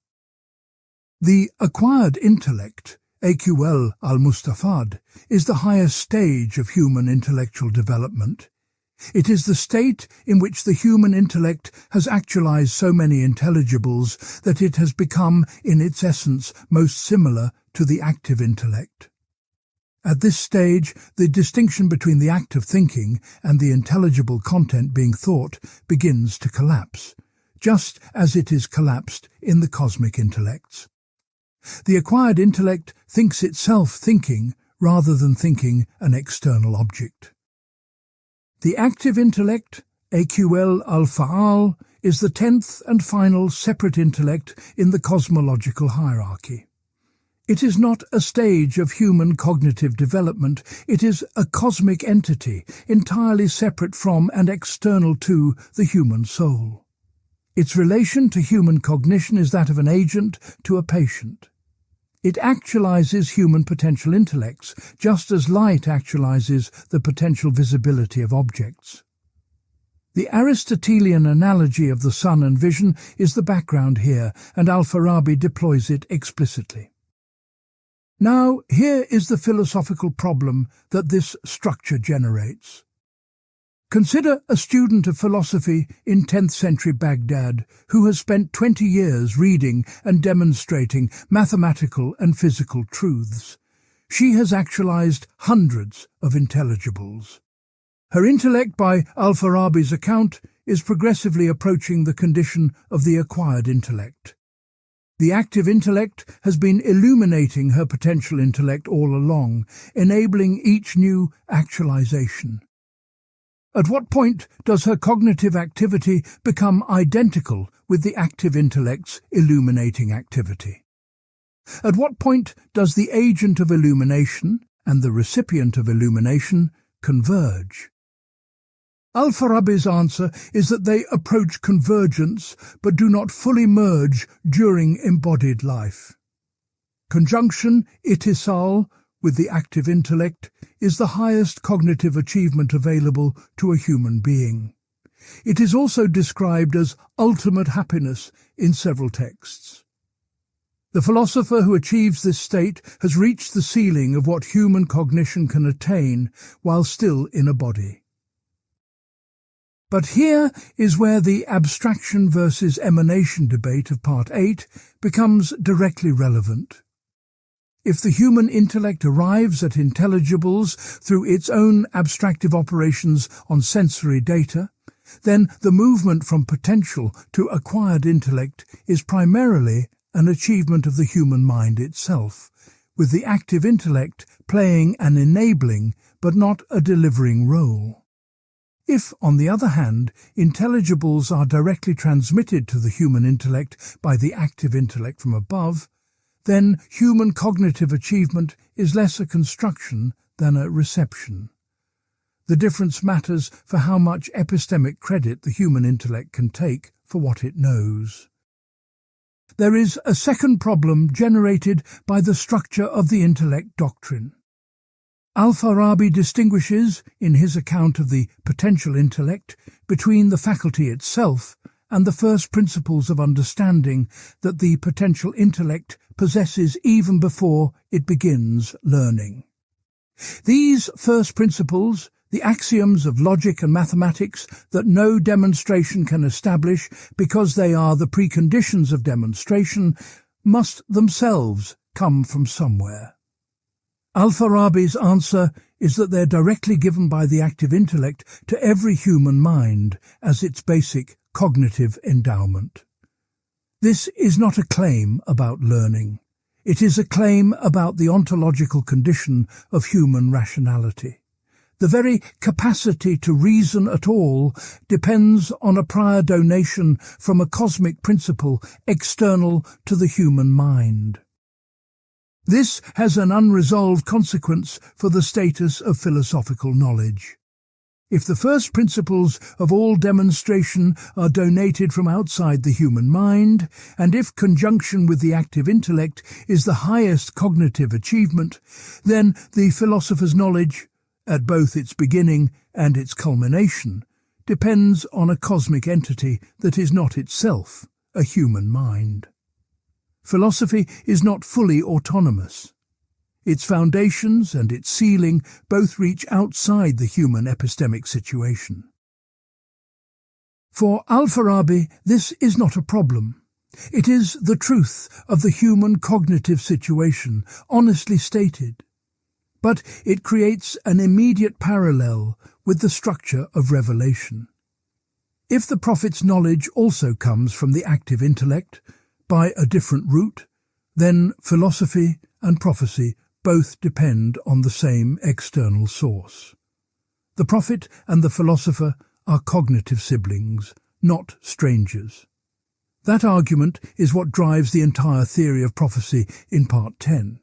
The acquired intellect, AQL al-Mustafad, is the highest stage of human intellectual development. It is the state in which the human intellect has actualized so many intelligibles that it has become, in its essence, most similar to the active intellect. At this stage, the distinction between the act of thinking and the intelligible content being thought begins to collapse, just as it is collapsed in the cosmic intellects. The acquired intellect thinks itself thinking rather than thinking an external object. The active intellect, AQL al-Fa'al, is the 10th and final separate intellect in the cosmological hierarchy. It is not a stage of human cognitive development. It is a cosmic entity, entirely separate from and external to the human soul. Its relation to human cognition is that of an agent to a patient. It actualizes human potential intellects, just as light actualizes the potential visibility of objects. The Aristotelian analogy of the sun and vision is the background here, and al-Farabi deploys it explicitly. Now, here is the philosophical problem that this structure generates. Consider a student of philosophy in 10th century Baghdad who has spent 20 years reading and demonstrating mathematical and physical truths. She has actualized hundreds of intelligibles. Her intellect, by al-Farabi's account, is progressively approaching the condition of the acquired intellect. The active intellect has been illuminating her potential intellect all along, enabling each new actualization. At what point does her cognitive activity become identical with the active intellect's illuminating activity? At what point does the agent of illumination and the recipient of illumination converge? Al-Farabi's answer is that they approach convergence but do not fully merge during embodied life. Conjunction, itisal, with the active intellect is the highest cognitive achievement available to a human being. It is also described as ultimate happiness in several texts. The philosopher who achieves this state has reached the ceiling of what human cognition can attain while still in a body. But here is where the abstraction versus emanation debate of Part 8 becomes directly relevant. If the human intellect arrives at intelligibles through its own abstractive operations on sensory data, then the movement from potential to acquired intellect is primarily an achievement of the human mind itself, with the active intellect playing an enabling but not a delivering role. If, on the other hand, intelligibles are directly transmitted to the human intellect by the active intellect from above, then human cognitive achievement is less a construction than a reception. The difference matters for how much epistemic credit the human intellect can take for what it knows. There is a second problem generated by the structure of the intellect doctrine. Al-Farabi distinguishes, in his account of the potential intellect, between the faculty itself and the first principles of understanding that the potential intellect possesses even before it begins learning. These first principles, the axioms of logic and mathematics that no demonstration can establish because they are the preconditions of demonstration, must themselves come from somewhere. Al-Farabi's answer is that they're directly given by the active intellect to every human mind as its basic cognitive endowment. This is not a claim about learning. It is a claim about the ontological condition of human rationality. The very capacity to reason at all depends on a prior donation from a cosmic principle external to the human mind. This has an unresolved consequence for the status of philosophical knowledge. If the first principles of all demonstration are donated from outside the human mind, and if conjunction with the active intellect is the highest cognitive achievement, then the philosopher's knowledge, at both its beginning and its culmination, depends on a cosmic entity that is not itself a human mind. Philosophy is not fully autonomous. Its foundations and its ceiling both reach outside the human epistemic situation. For al-Farabi, this is not a problem. It is the truth of the human cognitive situation, honestly stated. But it creates an immediate parallel with the structure of revelation. If the prophet's knowledge also comes from the active intellect, by a different route, then philosophy and prophecy both depend on the same external source. The prophet and the philosopher are cognitive siblings, not strangers. That argument is what drives the entire theory of prophecy in Part 10.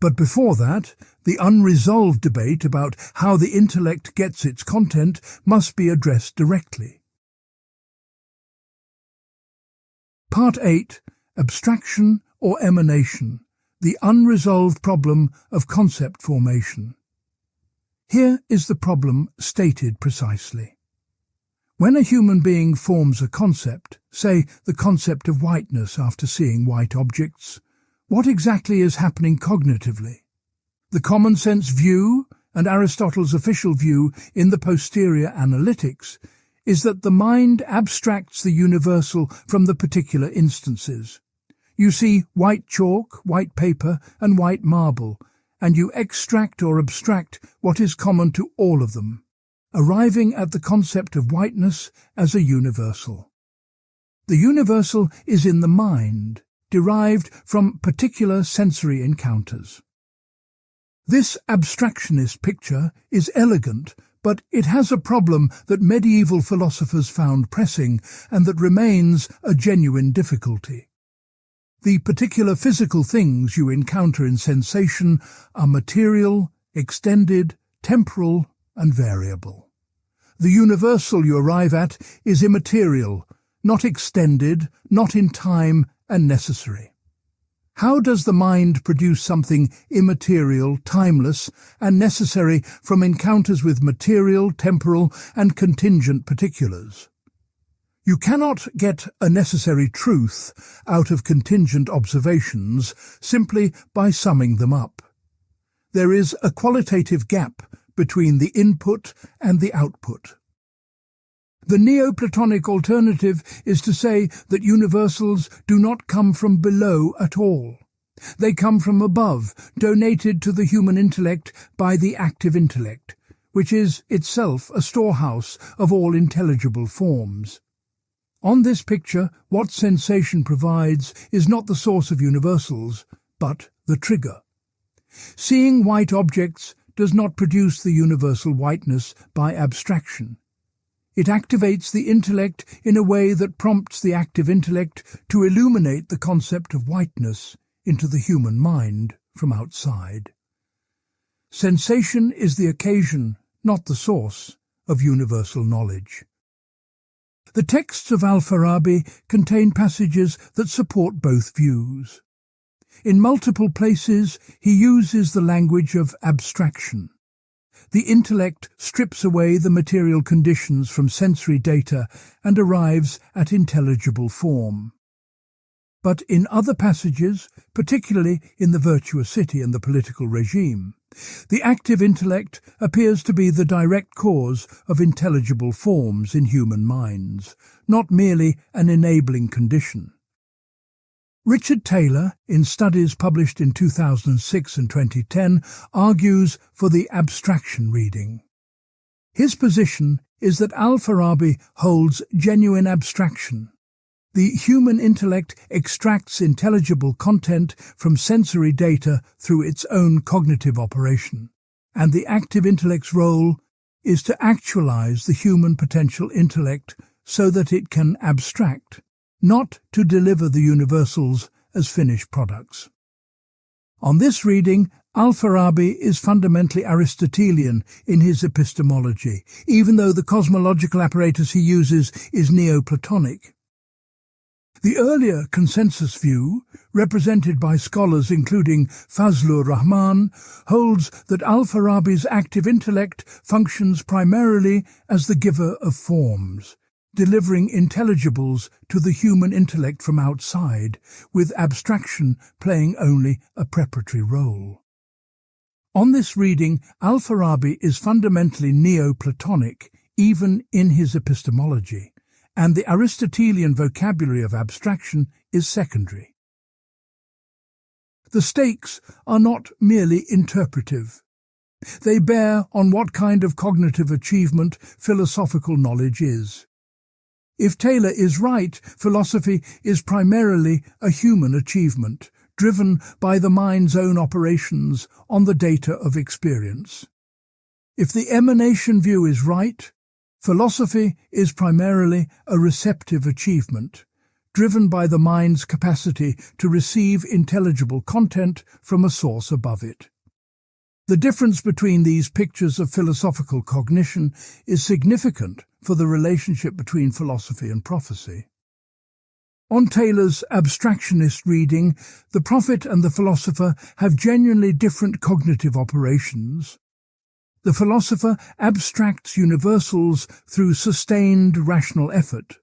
But before that, the unresolved debate about how the intellect gets its content must be addressed directly. Part 8. Abstraction or Emanation, the unresolved problem of concept formation. Here is the problem stated precisely. When a human being forms a concept, say the concept of whiteness after seeing white objects, what exactly is happening cognitively? The common-sense view, and Aristotle's official view in the posterior analytics, is that the mind abstracts the universal from the particular instances. You see white chalk, white paper, and white marble, and you extract or abstract what is common to all of them, arriving at the concept of whiteness as a universal. The universal is in the mind, derived from particular sensory encounters. This abstractionist picture is elegant, but it has a problem that medieval philosophers found pressing and that remains a genuine difficulty. The particular physical things you encounter in sensation are material, extended, temporal, and variable. The universal you arrive at is immaterial, not extended, not in time, and necessary. How does the mind produce something immaterial, timeless, and necessary from encounters with material, temporal, and contingent particulars? You cannot get a necessary truth out of contingent observations simply by summing them up. There is a qualitative gap between the input and the output. The Neoplatonic alternative is to say that universals do not come from below at all. They come from above, donated to the human intellect by the active intellect, which is itself a storehouse of all intelligible forms. On this picture, what sensation provides is not the source of universals, but the trigger. Seeing white objects does not produce the universal whiteness by abstraction. It activates the intellect in a way that prompts the active intellect to illuminate the concept of whiteness into the human mind from outside. Sensation is the occasion, not the source, of universal knowledge. The texts of al-Farabi contain passages that support both views. In multiple places, he uses the language of abstraction. The intellect strips away the material conditions from sensory data and arrives at intelligible form. But in other passages, particularly in the Virtuous City and the Political Regime, the active intellect appears to be the direct cause of intelligible forms in human minds, not merely an enabling condition. Richard Taylor, in studies published in 2006 and 2010, argues for the abstraction reading. His position is that al-Farabi holds genuine abstraction. The human intellect extracts intelligible content from sensory data through its own cognitive operation, and the active intellect's role is to actualize the human potential intellect so that it can abstract, not to deliver the universals as finished products. On this reading, al-Farabi is fundamentally Aristotelian in his epistemology, even though the cosmological apparatus he uses is Neoplatonic. The earlier consensus view, represented by scholars including Fazlur Rahman, holds that al-Farabi's active intellect functions primarily as the giver of forms, delivering intelligibles to the human intellect from outside, with abstraction playing only a preparatory role. On this reading, al-Farabi is fundamentally Neoplatonic, even in his epistemology, and the Aristotelian vocabulary of abstraction is secondary. The stakes are not merely interpretive. They bear on what kind of cognitive achievement philosophical knowledge is. If Taylor is right, philosophy is primarily a human achievement, driven by the mind's own operations on the data of experience. If the emanation view is right, philosophy is primarily a receptive achievement, driven by the mind's capacity to receive intelligible content from a source above it. The difference between these pictures of philosophical cognition is significant for the relationship between philosophy and prophecy. On Taylor's abstractionist reading, the prophet and the philosopher have genuinely different cognitive operations. The philosopher abstracts universals through sustained rational effort.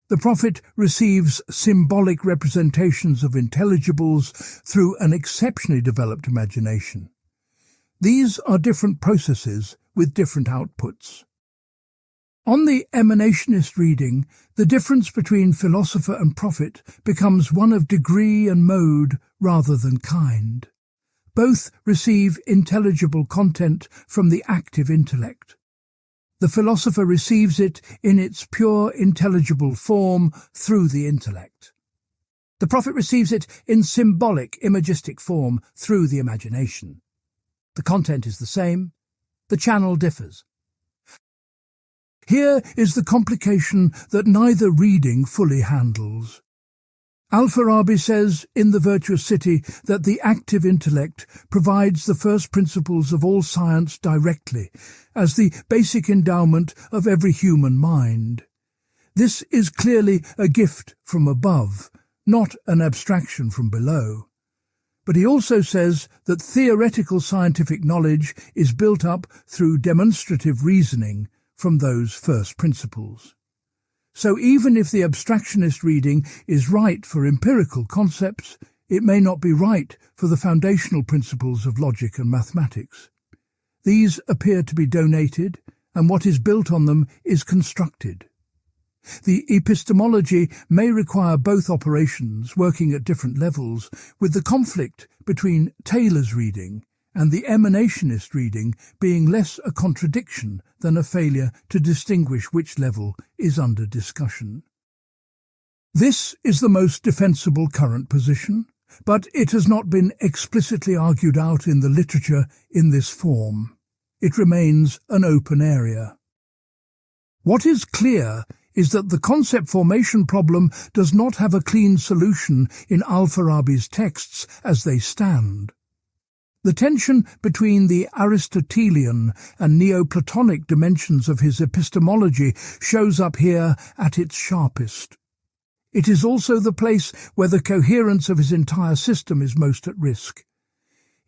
The prophet receives symbolic representations of intelligibles through an exceptionally developed imagination. These are different processes with different outputs. On the emanationist reading, the difference between philosopher and prophet becomes one of degree and mode rather than kind. Both receive intelligible content from the active intellect. The philosopher receives it in its pure intelligible form through the intellect. The prophet receives it in symbolic imagistic form through the imagination. The content is the same, the channel differs. Here is the complication that neither reading fully handles. Al-Farabi says in The Virtuous City that the active intellect provides the first principles of all science directly, as the basic endowment of every human mind. This is clearly a gift from above, not an abstraction from below. But he also says that theoretical scientific knowledge is built up through demonstrative reasoning from those first principles. So even if the abstractionist reading is right for empirical concepts, it may not be right for the foundational principles of logic and mathematics. These appear to be donated, and what is built on them is constructed. The epistemology may require both operations working at different levels, with the conflict between Taylor's reading and the emanationist reading being less a contradiction than a failure to distinguish which level is under discussion. This is the most defensible current position, but it has not been explicitly argued out in the literature in this form. It remains an open area. What is clear is that the concept formation problem does not have a clean solution in al-Farabi's texts as they stand. The tension between the Aristotelian and Neoplatonic dimensions of his epistemology shows up here at its sharpest. It is also the place where the coherence of his entire system is most at risk.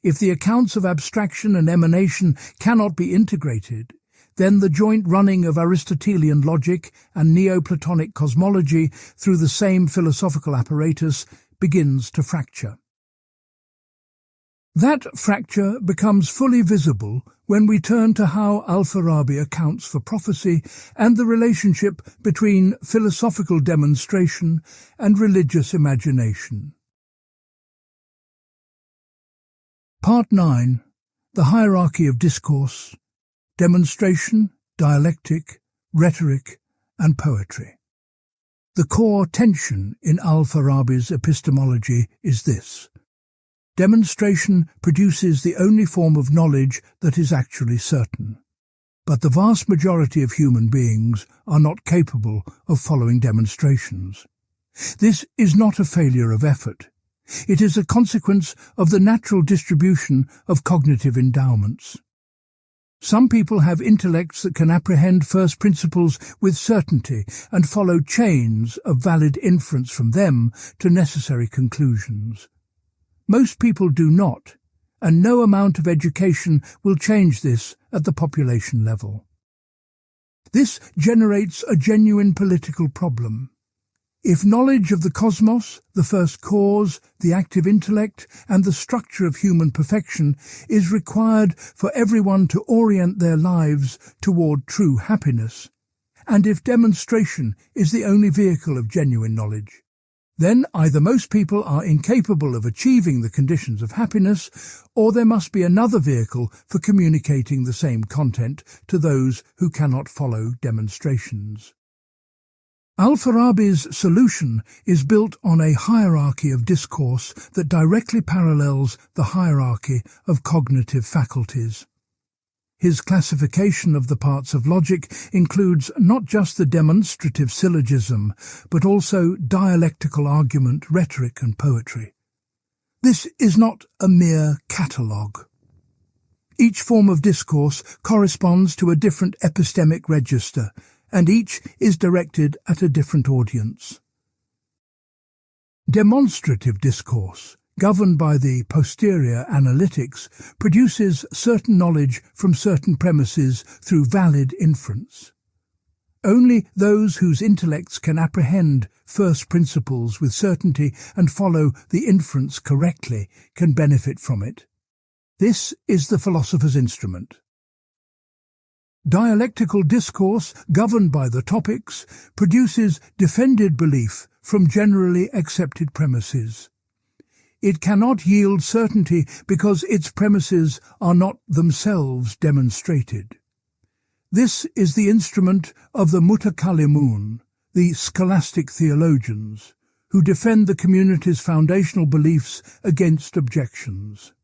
If the accounts of abstraction and emanation cannot be integrated, then the joint running of Aristotelian logic and Neoplatonic cosmology through the same philosophical apparatus begins to fracture. That fracture becomes fully visible when we turn to how al-Farabi accounts for prophecy and the relationship between philosophical demonstration and religious imagination. Part 9. The Hierarchy of Discourse, Demonstration, Dialectic, Rhetoric, and Poetry. The core tension in al-Farabi's epistemology is this. Demonstration produces the only form of knowledge that is actually certain. But the vast majority of human beings are not capable of following demonstrations. This is not a failure of effort. It is a consequence of the natural distribution of cognitive endowments. Some people have intellects that can apprehend first principles with certainty and follow chains of valid inference from them to necessary conclusions. Most people do not, and no amount of education will change this at the population level. This generates a genuine political problem. If knowledge of the cosmos, the first cause, the active intellect, and the structure of human perfection is required for everyone to orient their lives toward true happiness, and if demonstration is the only vehicle of genuine knowledge, then either most people are incapable of achieving the conditions of happiness, or there must be another vehicle for communicating the same content to those who cannot follow demonstrations. Al-Farabi's solution is built on a hierarchy of discourse that directly parallels the hierarchy of cognitive faculties. His classification of the parts of logic includes not just the demonstrative syllogism, but also dialectical argument, rhetoric, and poetry. This is not a mere catalogue. Each form of discourse corresponds to a different epistemic register, and each is directed at a different audience. Demonstrative discourse, governed by the posterior analytics, produces certain knowledge from certain premises through valid inference. Only those whose intellects can apprehend first principles with certainty and follow the inference correctly can benefit from it. This is the philosopher's instrument. Dialectical discourse, governed by the topics, produces defended belief from generally accepted premises. It cannot yield certainty because its premises are not themselves demonstrated. This is the instrument of the mutakallimun, the scholastic theologians, who defend the community's foundational beliefs against objections.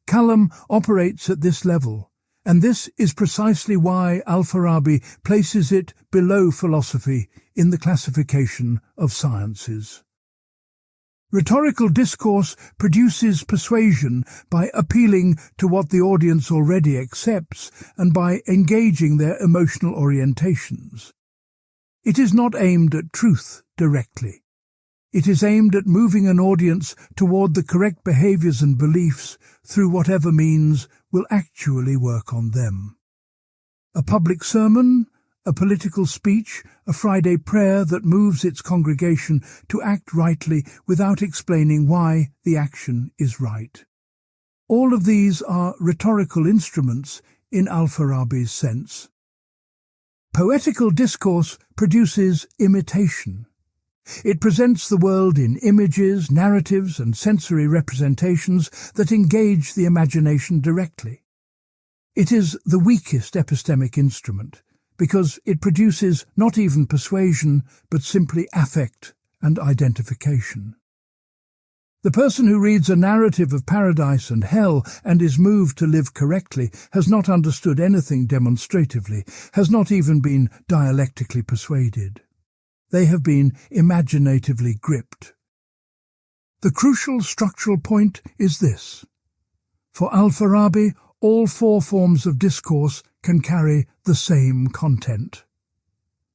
Kalam operates at this level, and this is precisely why al-Farabi places it below philosophy in the classification of sciences. Rhetorical discourse produces persuasion by appealing to what the audience already accepts and by engaging their emotional orientations. It is not aimed at truth directly. It is aimed at moving an audience toward the correct behaviors and beliefs through whatever means will actually work on them. A public sermon, a political speech, a Friday prayer that moves its congregation to act rightly without explaining why the action is right. All of these are rhetorical instruments in al-Farabi's sense. Poetical discourse produces imitation. It presents the world in images, narratives, and sensory representations that engage the imagination directly. It is the weakest epistemic instrument, because it produces not even persuasion, but simply affect and identification. The person who reads a narrative of paradise and hell and is moved to live correctly has not understood anything demonstratively, has not even been dialectically persuaded. They have been imaginatively gripped. The crucial structural point is this. For al-Farabi, all four forms of discourse can carry the same content.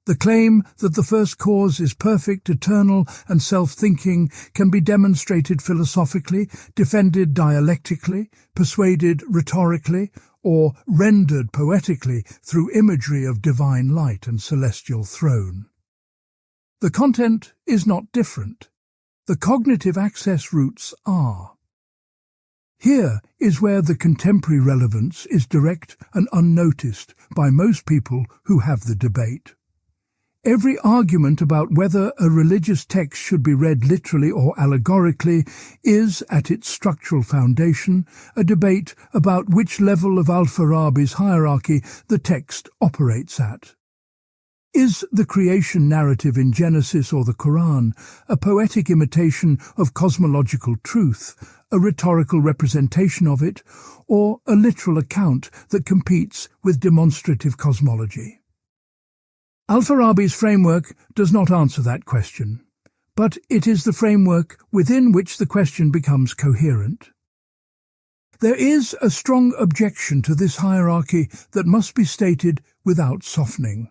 The claim that the first cause is perfect, eternal, and self-thinking can be demonstrated philosophically, defended dialectically, persuaded rhetorically, or rendered poetically through imagery of divine light and celestial throne. The content is not different. The cognitive access routes are. Here is where the contemporary relevance is direct and unnoticed by most people who have the debate. Every argument about whether a religious text should be read literally or allegorically is, at its structural foundation, a debate about which level of al-Farabi's hierarchy the text operates at. Is the creation narrative in Genesis or the Quran a poetic imitation of cosmological truth, a rhetorical representation of it, or a literal account that competes with demonstrative cosmology? Al-Farabi's framework does not answer that question, but it is the framework within which the question becomes coherent. There is a strong objection to this hierarchy that must be stated without softening.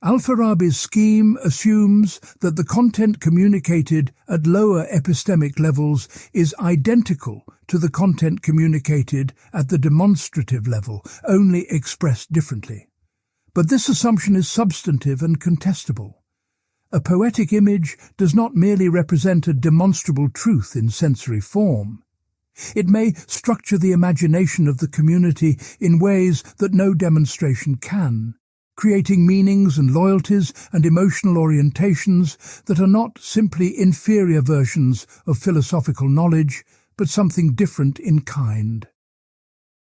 Al-Farabi's scheme assumes that the content communicated at lower epistemic levels is identical to the content communicated at the demonstrative level, only expressed differently. But this assumption is substantive and contestable. A poetic image does not merely represent a demonstrable truth in sensory form. It may structure the imagination of the community in ways that no demonstration can, creating meanings and loyalties and emotional orientations that are not simply inferior versions of philosophical knowledge, but something different in kind.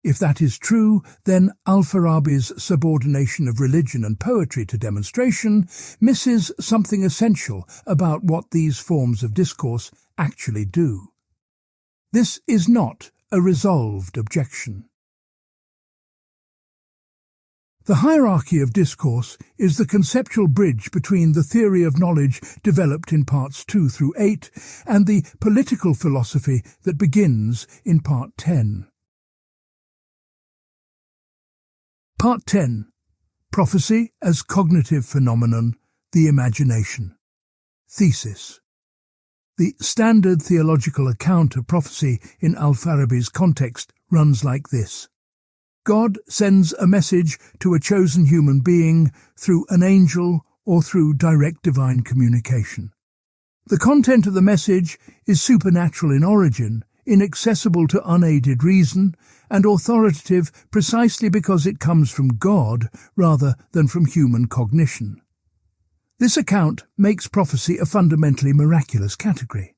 If that is true, then al-Farabi's subordination of religion and poetry to demonstration misses something essential about what these forms of discourse actually do. This is not a resolved objection. The hierarchy of discourse is the conceptual bridge between the theory of knowledge developed in parts 2 through 8 and the political philosophy that begins in part 10. Part 10. Prophecy as Cognitive Phenomenon, the Imagination. Thesis. The standard theological account of prophecy in al-Farabi's context runs like this. God sends a message to a chosen human being through an angel or through direct divine communication. The content of the message is supernatural in origin, inaccessible to unaided reason, and authoritative precisely because it comes from God rather than from human cognition. This account makes prophecy a fundamentally miraculous category.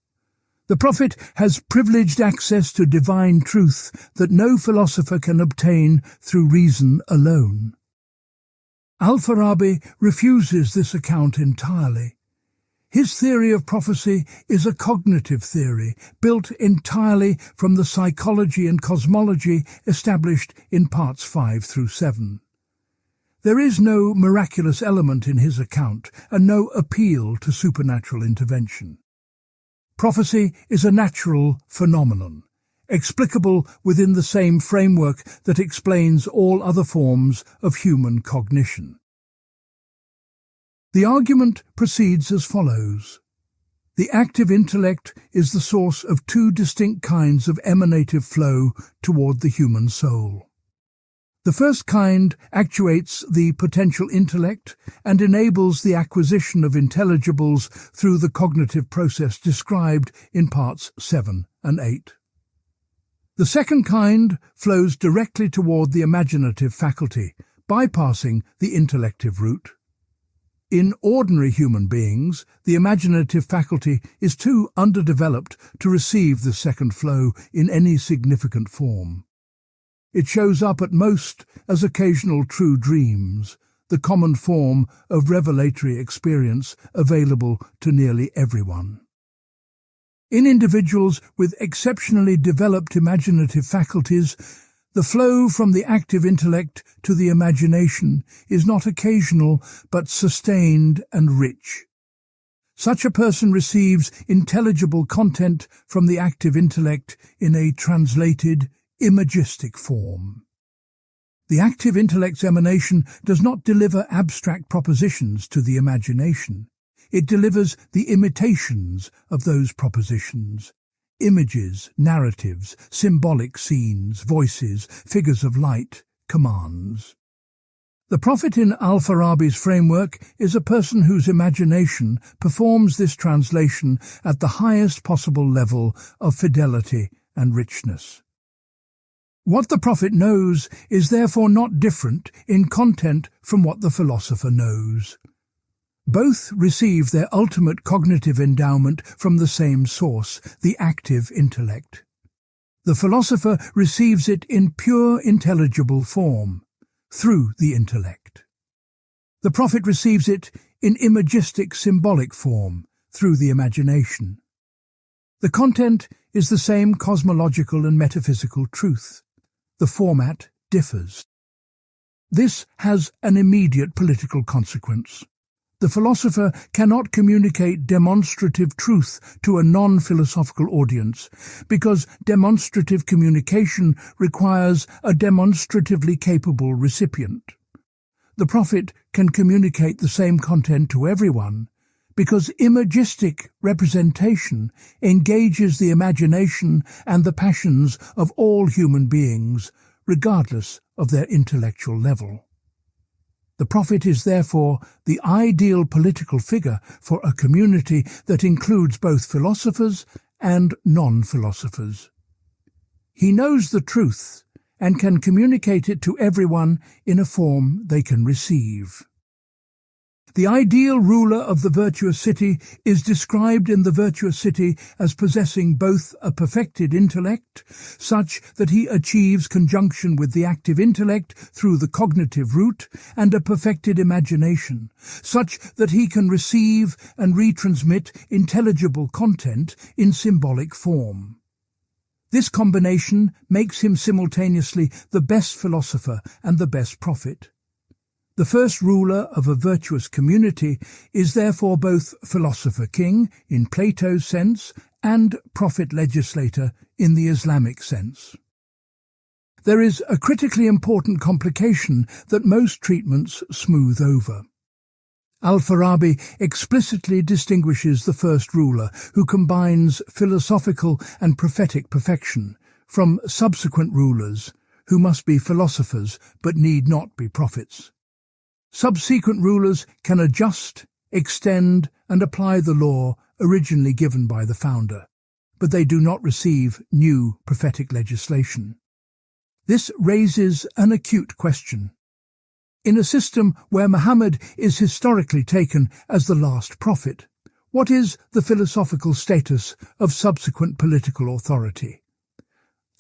The prophet has privileged access to divine truth that no philosopher can obtain through reason alone. Al-Farabi refuses this account entirely. His theory of prophecy is a cognitive theory, built entirely from the psychology and cosmology established in parts 5 through 7. There is no miraculous element in his account, and no appeal to supernatural intervention. Prophecy is a natural phenomenon, explicable within the same framework that explains all other forms of human cognition. The argument proceeds as follows. The active intellect is the source of two distinct kinds of emanative flow toward the human soul. The first kind actuates the potential intellect and enables the acquisition of intelligibles through the cognitive process described in parts 7 and 8. The second kind flows directly toward the imaginative faculty, bypassing the intellective route. In ordinary human beings, the imaginative faculty is too underdeveloped to receive the second flow in any significant form. It shows up at most as occasional true dreams, the common form of revelatory experience available to nearly everyone. In individuals with exceptionally developed imaginative faculties, the flow from the active intellect to the imagination is not occasional but sustained and rich. Such a person receives intelligible content from the active intellect in a translated, imagistic form. The active intellect's emanation does not deliver abstract propositions to the imagination. It delivers the imitations of those propositions. Images, narratives, symbolic scenes, voices, figures of light, commands. The prophet in al-Farabi's framework is a person whose imagination performs this translation at the highest possible level of fidelity and richness. What the prophet knows is therefore not different in content from what the philosopher knows. Both receive their ultimate cognitive endowment from the same source, the active intellect. The philosopher receives it in pure intelligible form, through the intellect. The prophet receives it in imagistic symbolic form, through the imagination. The content is the same cosmological and metaphysical truth. The format differs. This has an immediate political consequence. The philosopher cannot communicate demonstrative truth to a non-philosophical audience because demonstrative communication requires a demonstratively capable recipient. The prophet can communicate the same content to everyone because imagistic representation engages the imagination and the passions of all human beings, regardless of their intellectual level. The prophet is therefore the ideal political figure for a community that includes both philosophers and non-philosophers. He knows the truth and can communicate it to everyone in a form they can receive. The ideal ruler of the virtuous city is described in the virtuous city as possessing both a perfected intellect, such that he achieves conjunction with the active intellect through the cognitive route, and a perfected imagination, such that he can receive and retransmit intelligible content in symbolic form. This combination makes him simultaneously the best philosopher and the best prophet. The first ruler of a virtuous community is therefore both philosopher-king in Plato's sense and prophet-legislator in the Islamic sense. There is a critically important complication that most treatments smooth over. Al-Farabi explicitly distinguishes the first ruler, who combines philosophical and prophetic perfection, from subsequent rulers, who must be philosophers but need not be prophets. Subsequent rulers can adjust, extend, and apply the law originally given by the founder, but they do not receive new prophetic legislation. This raises an acute question. In a system where Muhammad is historically taken as the last prophet, what is the philosophical status of subsequent political authority?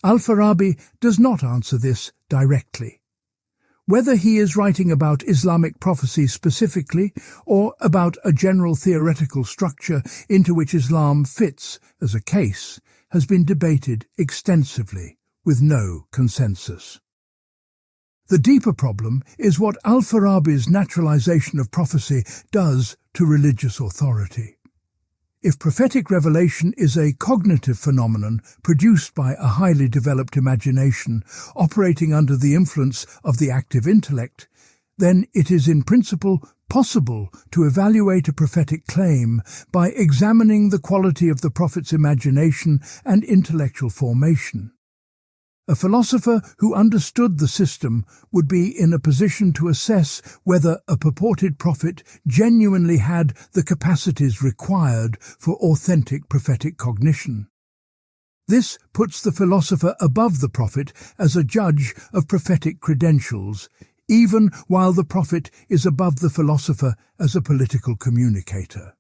Al-Farabi does not answer this directly. Whether he is writing about Islamic prophecy specifically or about a general theoretical structure into which Islam fits as a case has been debated extensively with no consensus. The deeper problem is what Al-Farabi's naturalization of prophecy does to religious authority. If prophetic revelation is a cognitive phenomenon produced by a highly developed imagination operating under the influence of the active intellect, then it is in principle possible to evaluate a prophetic claim by examining the quality of the prophet's imagination and intellectual formation. A philosopher who understood the system would be in a position to assess whether a purported prophet genuinely had the capacities required for authentic prophetic cognition. This puts the philosopher above the prophet as a judge of prophetic credentials, even while the prophet is above the philosopher as a political communicator.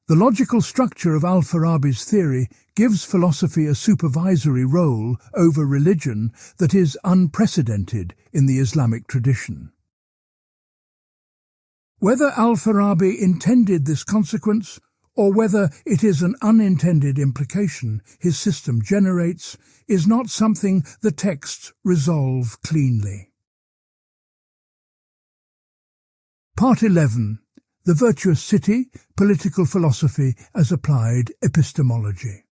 The logical structure of al-Farabi's theory gives philosophy a supervisory role over religion that is unprecedented in the Islamic tradition. Whether al-Farabi intended this consequence, or whether it is an unintended implication his system generates, is not something the texts resolve cleanly. Part 11. The Virtuous City, Political Philosophy as Applied Epistemology.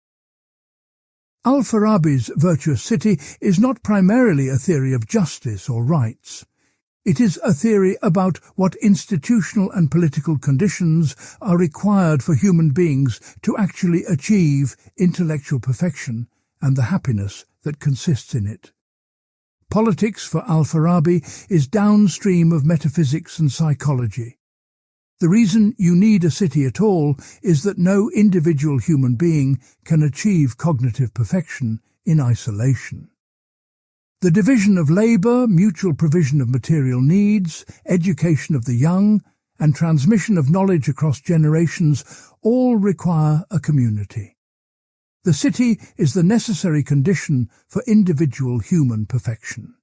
Al-Farabi's Virtuous City is not primarily a theory of justice or rights. It is a theory about what institutional and political conditions are required for human beings to actually achieve intellectual perfection and the happiness that consists in it. Politics for al-Farabi is downstream of metaphysics and psychology. The reason you need a city at all is that no individual human being can achieve cognitive perfection in isolation. The division of labour, mutual provision of material needs, education of the young, and transmission of knowledge across generations all require a community. The city is the necessary condition for individual human perfection.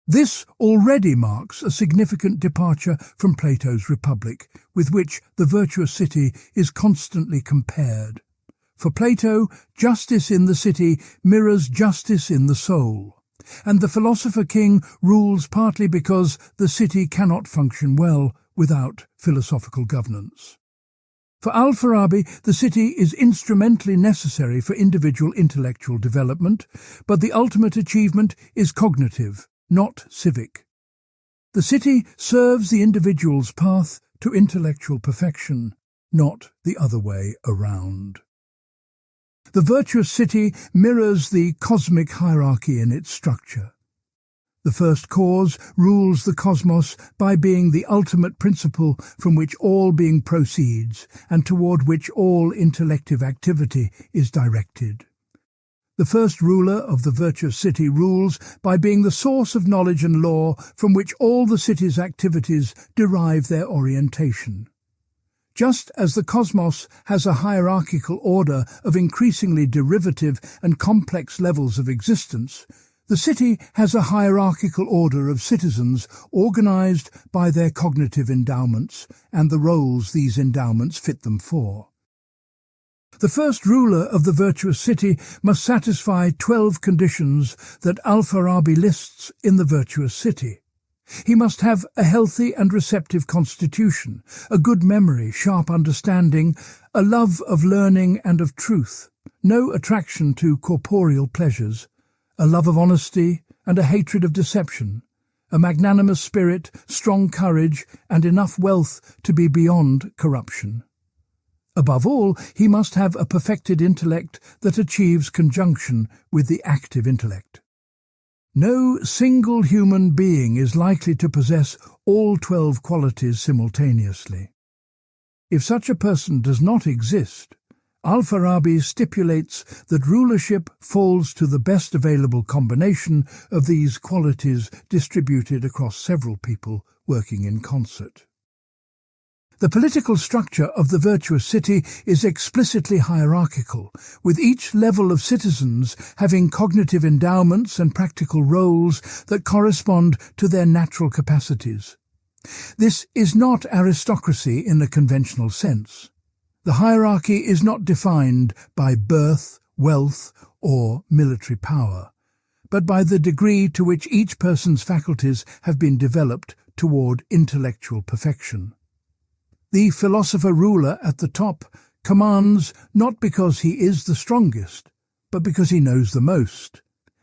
This already marks a significant departure from Plato's Republic, with which the virtuous city is constantly compared. For Plato, justice in the city mirrors justice in the soul, and the philosopher-king rules partly because the city cannot function well without philosophical governance. For al-Farabi, the city is instrumentally necessary for individual intellectual development, but the ultimate achievement is cognitive, not civic. The city serves the individual's path to intellectual perfection, not the other way around. The virtuous city mirrors the cosmic hierarchy in its structure. The first cause rules the cosmos by being the ultimate principle from which all being proceeds and toward which all intellective activity is directed. The first ruler of the virtuous city rules by being the source of knowledge and law from which all the city's activities derive their orientation. Just as the cosmos has a hierarchical order of increasingly derivative and complex levels of existence, the city has a hierarchical order of citizens organized by their cognitive endowments and the roles these endowments fit them for. The first ruler of the virtuous city must satisfy 12 conditions that al-Farabi lists in the virtuous city. He must have a healthy and receptive constitution, a good memory, sharp understanding, a love of learning and of truth, no attraction to corporeal pleasures, a love of honesty and a hatred of deception, a magnanimous spirit, strong courage, and enough wealth to be beyond corruption. Above all, he must have a perfected intellect that achieves conjunction with the active intellect. No single human being is likely to possess all 12 qualities simultaneously. If such a person does not exist, al-Farabi stipulates that rulership falls to the best available combination of these qualities distributed across several people working in concert. The political structure of the virtuous city is explicitly hierarchical, with each level of citizens having cognitive endowments and practical roles that correspond to their natural capacities. This is not aristocracy in a conventional sense. The hierarchy is not defined by birth, wealth, or military power, but by the degree to which each person's faculties have been developed toward intellectual perfection. The philosopher ruler at the top commands not because he is the strongest, but because he knows the most,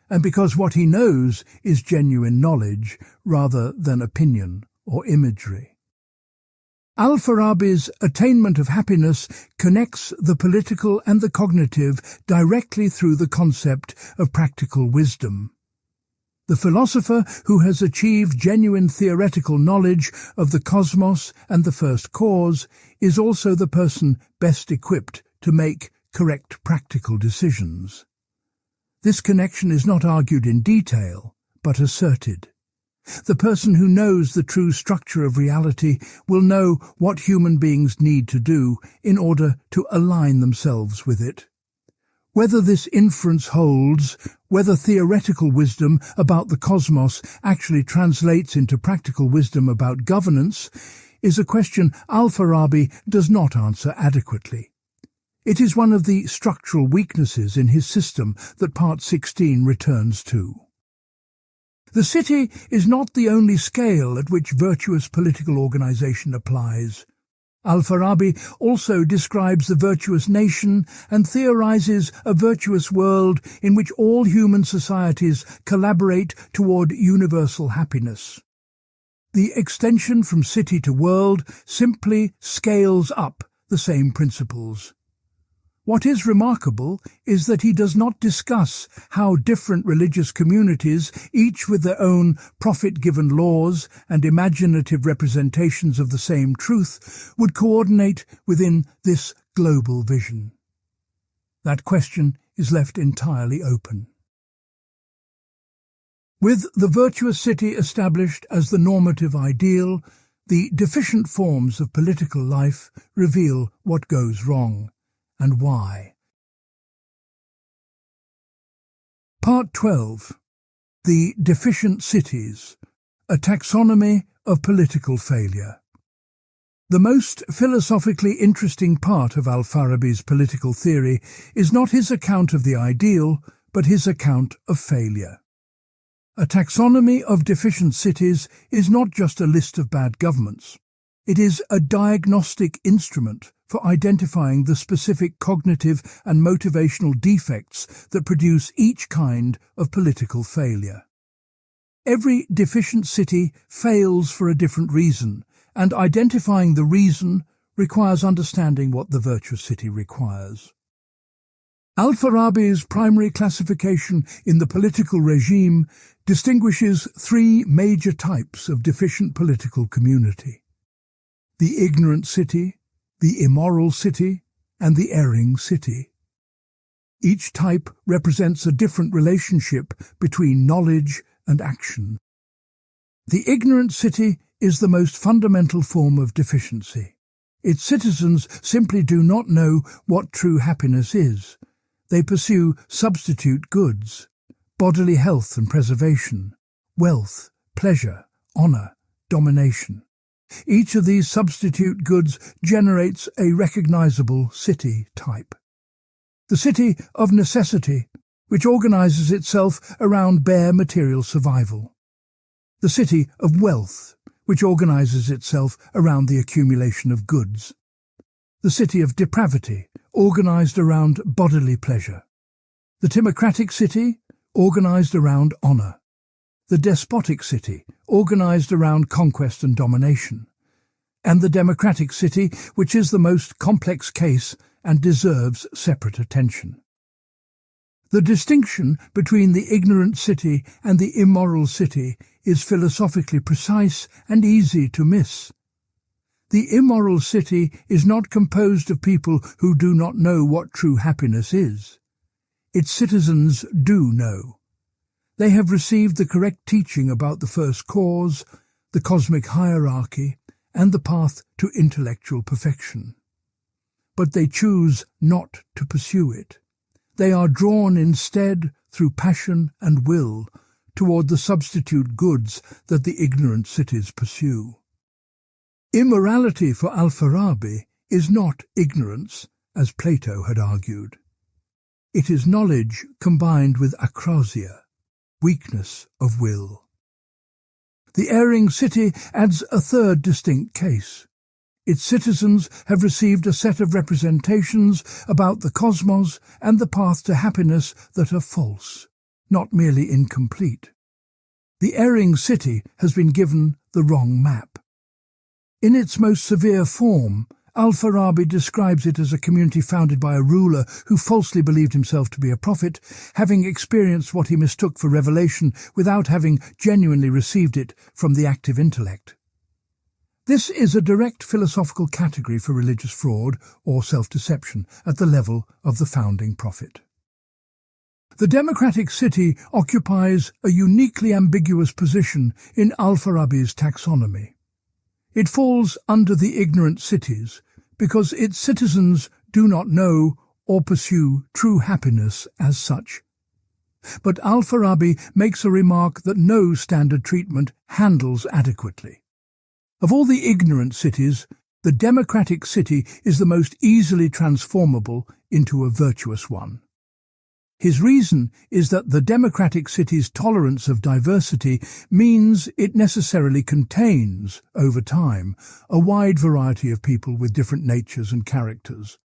and because what he knows is genuine knowledge rather than opinion or imagery. Al-Farabi's attainment of happiness connects the political and the cognitive directly through the concept of practical wisdom. The philosopher who has achieved genuine theoretical knowledge of the cosmos and the first cause is also the person best equipped to make correct practical decisions. This connection is not argued in detail, but asserted. The person who knows the true structure of reality will know what human beings need to do in order to align themselves with it. Whether this inference holds, whether theoretical wisdom about the cosmos actually translates into practical wisdom about governance, is a question al-Farabi does not answer adequately. It is one of the structural weaknesses in his system that Part 16 returns to. The city is not the only scale at which virtuous political organization applies. Al-Farabi also describes the virtuous nation and theorizes a virtuous world in which all human societies collaborate toward universal happiness. The extension from city to world simply scales up the same principles. What is remarkable is that he does not discuss how different religious communities, each with their own prophet-given laws and imaginative representations of the same truth, would coordinate within this global vision. That question is left entirely open. With the virtuous city established as the normative ideal, the deficient forms of political life reveal what goes wrong. And why? Part 12. The Deficient Cities, a Taxonomy of Political Failure. The most philosophically interesting part of al-Farabi's political theory is not his account of the ideal, but his account of failure. A taxonomy of deficient cities is not just a list of bad governments. It is a diagnostic instrument for identifying the specific cognitive and motivational defects that produce each kind of political failure. Every deficient city fails for a different reason, and identifying the reason requires understanding what the virtuous city requires. Al-Farabi's primary classification in the political regime distinguishes three major types of deficient political community: the ignorant city, the immoral city, and the erring city. Each type represents a different relationship between knowledge and action. The ignorant city is the most fundamental form of deficiency. Its citizens simply do not know what true happiness is. They pursue substitute goods, bodily health and preservation, wealth, pleasure, honor, domination. Each of these substitute goods generates a recognizable city type. The city of necessity, which organizes itself around bare material survival. The city of wealth, which organizes itself around the accumulation of goods. The city of depravity, organized around bodily pleasure. The timocratic city, organized around honor. The despotic city, organized around conquest and domination. And the democratic city, which is the most complex case and deserves separate attention. The distinction between the ignorant city and the immoral city is philosophically precise and easy to miss. The immoral city is not composed of people who do not know what true happiness is. Its citizens do know. They have received the correct teaching about the first cause, the cosmic hierarchy, and the path to intellectual perfection. But they choose not to pursue it. They are drawn instead, through passion and will, toward the substitute goods that the ignorant cities pursue. Immorality for al-Farabi is not ignorance, as Plato had argued. It is knowledge combined with akrasia, weakness of will. The erring city adds a third distinct case. Its citizens have received a set of representations about the cosmos and the path to happiness that are false, not merely incomplete. The erring city has been given the wrong map. In its most severe form, al-Farabi describes it as a community founded by a ruler who falsely believed himself to be a prophet, having experienced what he mistook for revelation without having genuinely received it from the active intellect. This is a direct philosophical category for religious fraud or self-deception at the level of the founding prophet. The democratic city occupies a uniquely ambiguous position in al-Farabi's taxonomy. It falls under the ignorant cities because its citizens do not know or pursue true happiness as such. But al-Farabi makes a remark that no standard treatment handles adequately. Of all the ignorant cities, the democratic city is the most easily transformable into a virtuous one. His reason is that the democratic city's tolerance of diversity means it necessarily contains, over time, a wide variety of people with different natures and characters.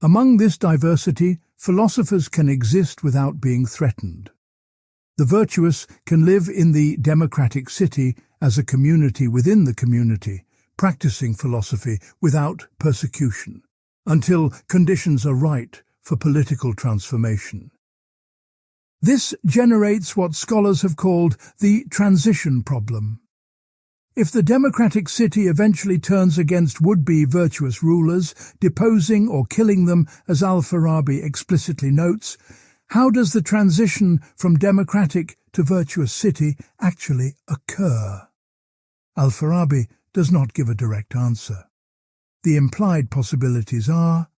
Among this diversity, philosophers can exist without being threatened. The virtuous can live in the democratic city as a community within the community, practicing philosophy without persecution, until conditions are right for political transformation. This generates what scholars have called the transition problem. If the democratic city eventually turns against would-be virtuous rulers, deposing or killing them, as al-Farabi explicitly notes, how does the transition from democratic to virtuous city actually occur? Al-Farabi does not give a direct answer. The implied possibilities are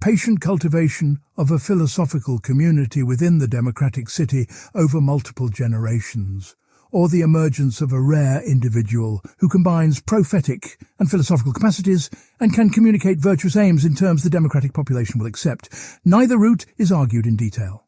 patient cultivation of a philosophical community within the democratic city over multiple generations, or the emergence of a rare individual who combines prophetic and philosophical capacities and can communicate virtuous aims in terms the democratic population will accept. Neither route is argued in detail.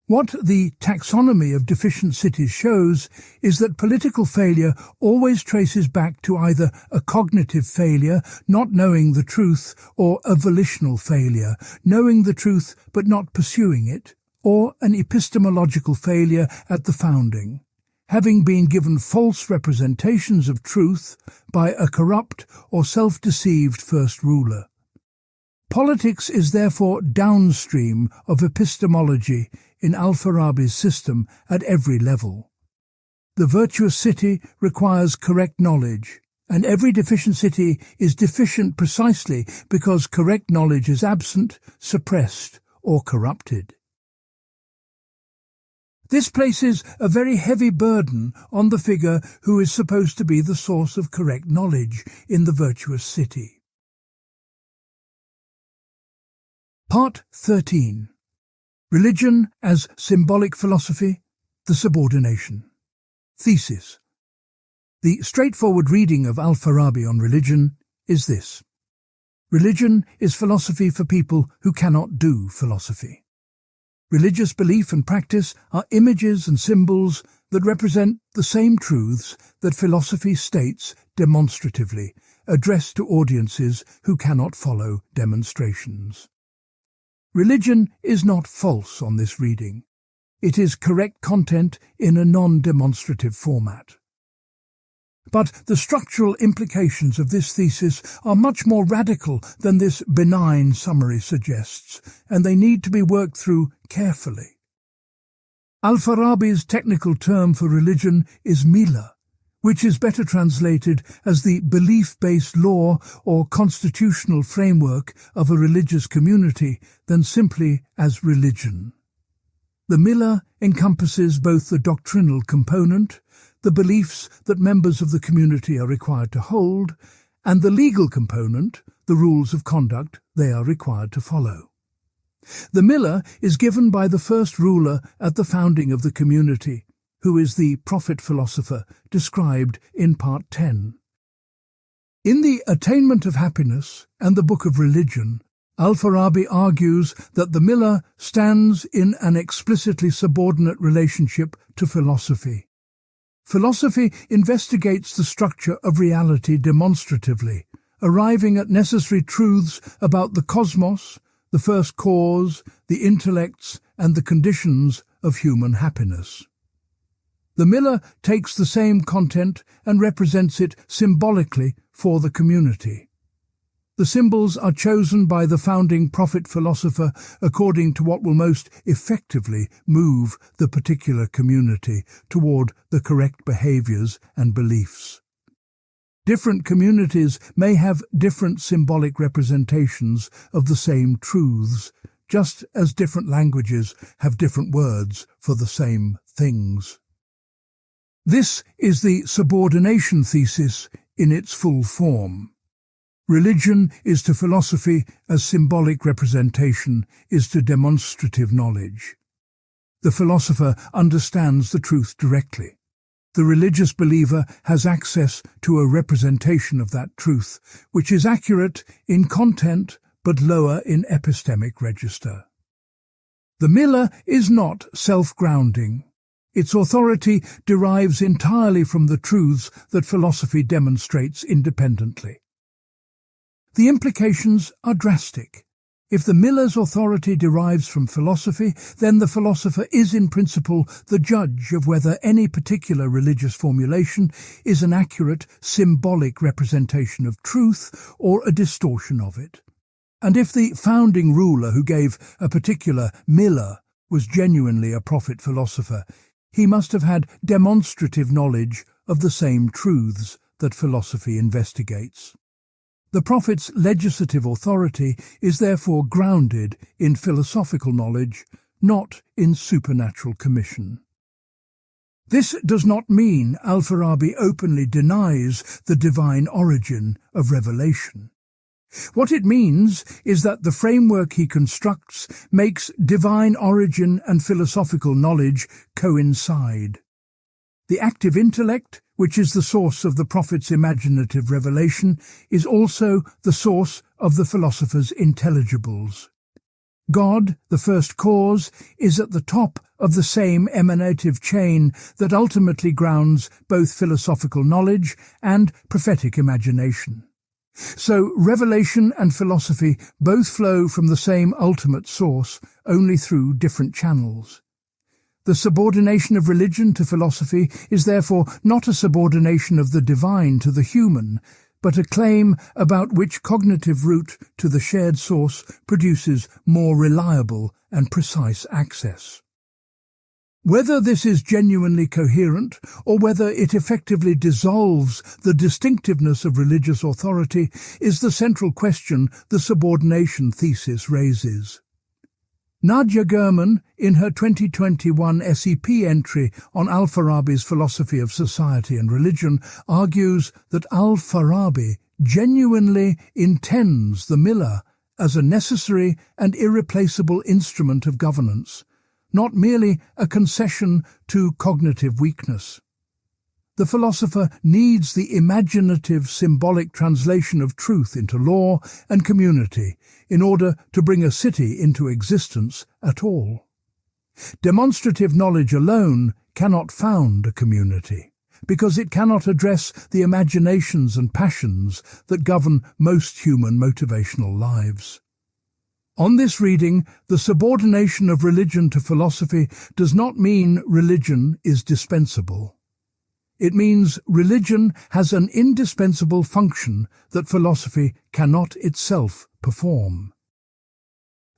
What the taxonomy of deficient cities shows is that political failure always traces back to either a cognitive failure, not knowing the truth, or a volitional failure, knowing the truth but not pursuing it, or an epistemological failure at the founding, having been given false representations of truth by a corrupt or self-deceived first ruler. Politics is therefore downstream of epistemology in al-Farabi's system at every level. The virtuous city requires correct knowledge, and every deficient city is deficient precisely because correct knowledge is absent, suppressed, or corrupted. This places a very heavy burden on the figure who is supposed to be the source of correct knowledge in the virtuous city. Part 13. Religion as Symbolic Philosophy, the Subordination. Thesis. The straightforward reading of al-Farabi on religion is this: religion is philosophy for people who cannot do philosophy. Religious belief and practice are images and symbols that represent the same truths that philosophy states demonstratively, addressed to audiences who cannot follow demonstrations. Religion is not false on this reading. It is correct content in a non-demonstrative format. But the structural implications of this thesis are much more radical than this benign summary suggests, and they need to be worked through carefully. Al-Farabi's technical term for religion is mila, which is better translated as the belief-based law or constitutional framework of a religious community than simply as religion. The mila encompasses both the doctrinal component, the beliefs that members of the community are required to hold, and the legal component, the rules of conduct they are required to follow. The mila is given by the first ruler at the founding of the community, who is the prophet-philosopher described in Part 10. In The Attainment of Happiness and the Book of Religion, al-Farabi argues that the mila stands in an explicitly subordinate relationship to philosophy. Philosophy investigates the structure of reality demonstratively, arriving at necessary truths about the cosmos, the first cause, the intellects, and the conditions of human happiness. The mila takes the same content and represents it symbolically for the community. The symbols are chosen by the founding prophet-philosopher according to what will most effectively move the particular community toward the correct behaviors and beliefs. Different communities may have different symbolic representations of the same truths, just as different languages have different words for the same things. This is the subordination thesis in its full form. Religion is to philosophy as symbolic representation is to demonstrative knowledge. The philosopher understands the truth directly. The religious believer has access to a representation of that truth, which is accurate in content but lower in epistemic register. The mila is not self-grounding. Its authority derives entirely from the truths that philosophy demonstrates independently. The implications are drastic. If the mila's authority derives from philosophy, then the philosopher is in principle the judge of whether any particular religious formulation is an accurate symbolic representation of truth or a distortion of it. And if the founding ruler who gave a particular mila was genuinely a prophet-philosopher, he must have had demonstrative knowledge of the same truths that philosophy investigates. The prophet's legislative authority is therefore grounded in philosophical knowledge, not in supernatural commission. This does not mean al-Farabi openly denies the divine origin of revelation. What it means is that the framework he constructs makes divine origin and philosophical knowledge coincide. The active intellect, which is the source of the prophet's imaginative revelation, is also the source of the philosopher's intelligibles. God, the first cause, is at the top of the same emanative chain that ultimately grounds both philosophical knowledge and prophetic imagination. So revelation and philosophy both flow from the same ultimate source, only through different channels. The subordination of religion to philosophy is therefore not a subordination of the divine to the human, but a claim about which cognitive route to the shared source produces more reliable and precise access. Whether this is genuinely coherent, or whether it effectively dissolves the distinctiveness of religious authority, is the central question the subordination thesis raises. Nadia Gurman, in her 2021 SEP entry on al-Farabi's philosophy of society and religion, argues that al-Farabi genuinely intends the mila as a necessary and irreplaceable instrument of governance, not merely a concession to cognitive weakness. The philosopher needs the imaginative symbolic translation of truth into law and community in order to bring a city into existence at all. Demonstrative knowledge alone cannot found a community, because it cannot address the imaginations and passions that govern most human motivational lives. On this reading, the subordination of religion to philosophy does not mean religion is dispensable. It means religion has an indispensable function that philosophy cannot itself perform.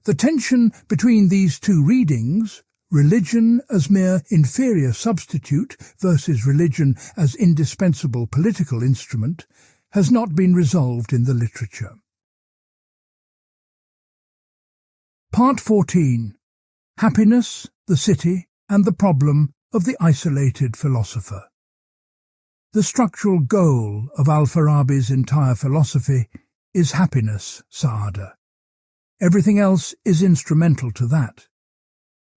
The tension between these two readings, religion as mere inferior substitute versus religion as indispensable political instrument, has not been resolved in the literature. Part 14. Happiness, the City, and the Problem of the Isolated Philosopher. The structural goal of al-Farabi's entire philosophy is happiness, Sa'ada. Everything else is instrumental to that.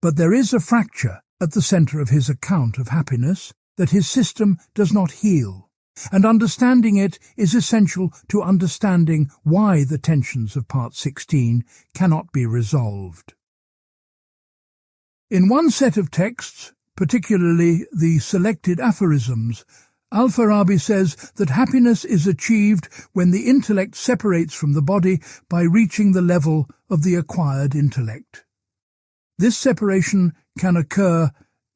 But there is a fracture at the centre of his account of happiness that his system does not heal, and understanding it is essential to understanding why the tensions of Part 16 cannot be resolved. In one set of texts, particularly the selected aphorisms, al-Farabi says that happiness is achieved when the intellect separates from the body by reaching the level of the acquired intellect. This separation can occur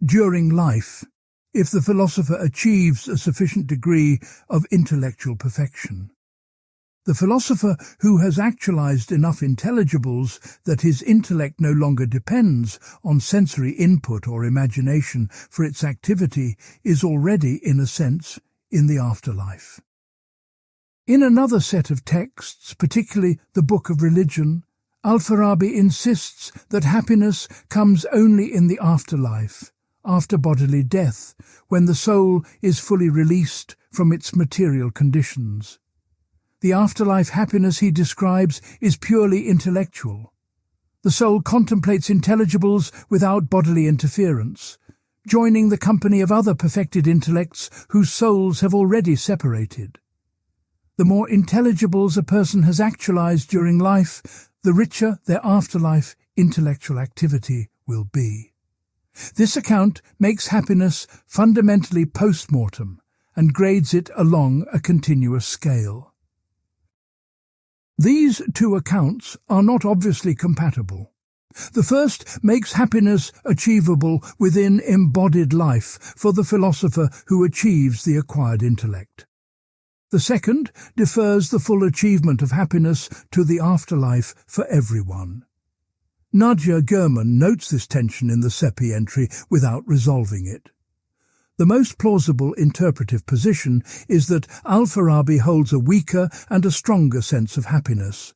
during life if the philosopher achieves a sufficient degree of intellectual perfection. The philosopher who has actualized enough intelligibles that his intellect no longer depends on sensory input or imagination for its activity is already, in a sense, in the afterlife. In another set of texts, particularly the Book of Religion, al-Farabi insists that happiness comes only in the afterlife, after bodily death, when the soul is fully released from its material conditions. The afterlife happiness he describes is purely intellectual. The soul contemplates intelligibles without bodily interference, joining the company of other perfected intellects whose souls have already separated. The more intelligibles a person has actualized during life, the richer their afterlife intellectual activity will be. This account makes happiness fundamentally post-mortem and grades it along a continuous scale. These two accounts are not obviously compatible. The first makes happiness achievable within embodied life for the philosopher who achieves the acquired intellect. The second defers the full achievement of happiness to the afterlife for everyone. Nadia Gurman notes this tension in the Seppi entry without resolving it. The most plausible interpretive position is that al-Farabi holds a weaker and a stronger sense of happiness.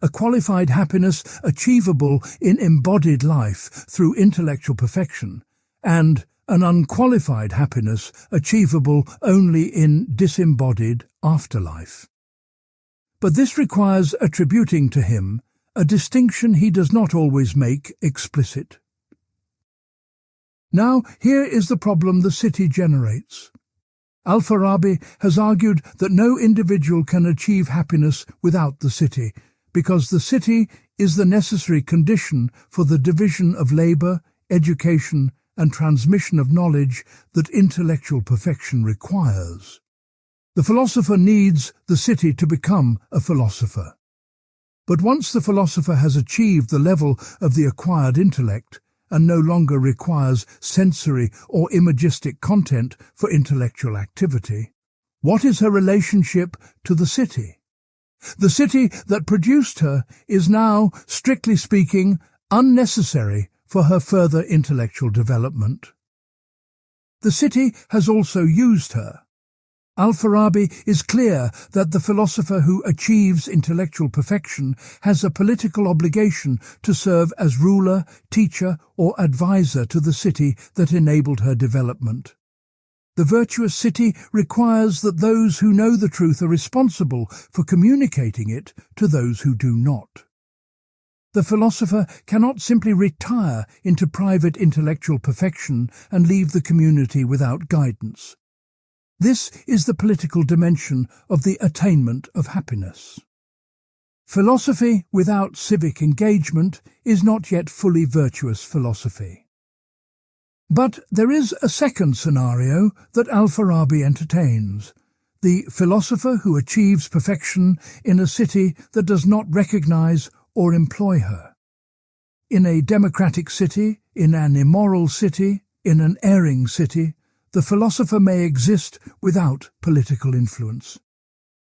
A qualified happiness achievable in embodied life through intellectual perfection, and an unqualified happiness achievable only in disembodied afterlife. But this requires attributing to him a distinction he does not always make explicit. Now, here is the problem the city generates. Al-Farabi has argued that no individual can achieve happiness without the city, because the city is the necessary condition for the division of labour, education, and transmission of knowledge that intellectual perfection requires. The philosopher needs the city to become a philosopher. But once the philosopher has achieved the level of the acquired intellect, and no longer requires sensory or imagistic content for intellectual activity, what is her relationship to the city? The city that produced her is now, strictly speaking, unnecessary for her further intellectual development. The city has also used her. Al-Farabi is clear that the philosopher who achieves intellectual perfection has a political obligation to serve as ruler, teacher, or advisor to the city that enabled her development. The virtuous city requires that those who know the truth are responsible for communicating it to those who do not. The philosopher cannot simply retire into private intellectual perfection and leave the community without guidance. This is the political dimension of the attainment of happiness. Philosophy without civic engagement is not yet fully virtuous philosophy. But there is a second scenario that al-Farabi entertains: the philosopher who achieves perfection in a city that does not recognize or employ her. In a democratic city, in an immoral city, in an erring city, the philosopher may exist without political influence.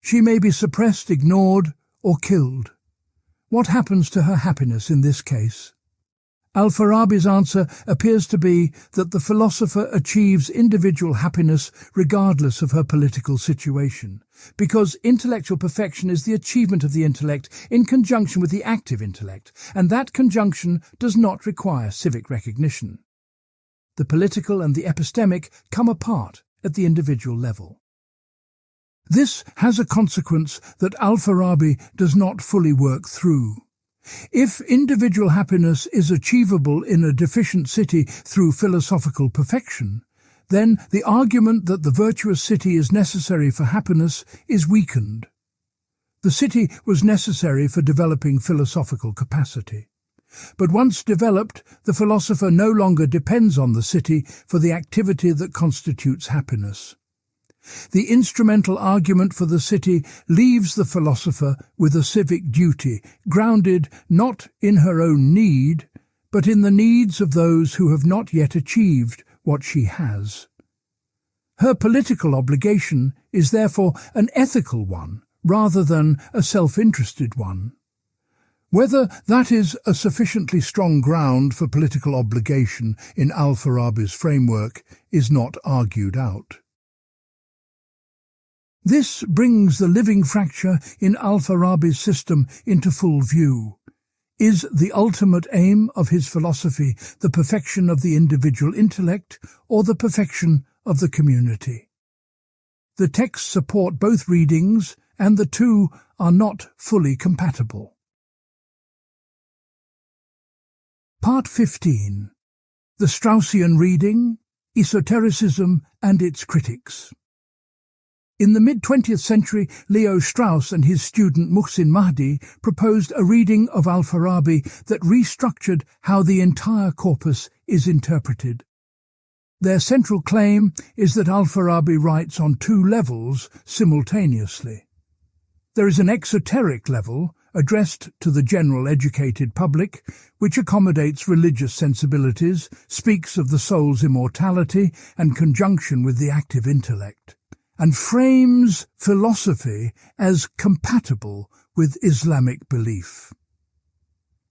She may be suppressed, ignored, or killed. What happens to her happiness in this case? Al-Farabi's answer appears to be that the philosopher achieves individual happiness regardless of her political situation, because intellectual perfection is the achievement of the intellect in conjunction with the active intellect, and that conjunction does not require civic recognition. The political and the epistemic come apart at the individual level. This has a consequence that al-Farabi does not fully work through. If individual happiness is achievable in a deficient city through philosophical perfection, then the argument that the virtuous city is necessary for happiness is weakened. The city was necessary for developing philosophical capacity. But once developed, the philosopher no longer depends on the city for the activity that constitutes happiness. The instrumental argument for the city leaves the philosopher with a civic duty, grounded not in her own need, but in the needs of those who have not yet achieved what she has. Her political obligation is therefore an ethical one, rather than a self-interested one. Whether that is a sufficiently strong ground for political obligation in al-Farabi's framework is not argued out. This brings the living fracture in al-Farabi's system into full view. Is the ultimate aim of his philosophy the perfection of the individual intellect or the perfection of the community? The texts support both readings, and the two are not fully compatible. Part 15. The Straussian reading, Esotericism and its critics. In the mid-20th century, Leo Strauss and his student Muhsin Mahdi proposed a reading of al-Farabi that restructured how the entire corpus is interpreted. Their central claim is that al-Farabi writes on two levels simultaneously. There is an exoteric level, addressed to the general educated public, which accommodates religious sensibilities, speaks of the soul's immortality and conjunction with the active intellect, and frames philosophy as compatible with Islamic belief.